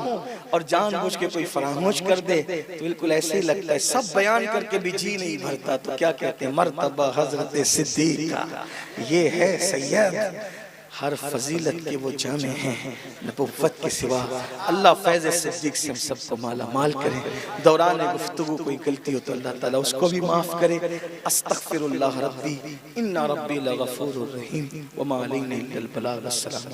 और जानबूझ के कोई फरामोश कर दे तो बिल्कुल ऐसे ही लगता है। सब बयान करके भी जी नहीं भरता तो क्या कहते हैं, मर्तबा हजरत सिद्दीक का ये है सैयद, हर फजीलत के वो जामे हैं नबुव्वत के सिवा। अल्लाह फैज़ सिद्दीक से हम सबको माला माल करे। दौरान गुफ्तगू कोई गलती हो तो अल्लाह ताला उसको भी माफ करे। अस्तगफिरुल्लाह रब्बी इन्ना रब्बी लगफूरुर रहीम व मा अलैना इल्लल बलाग। अस्सलाम।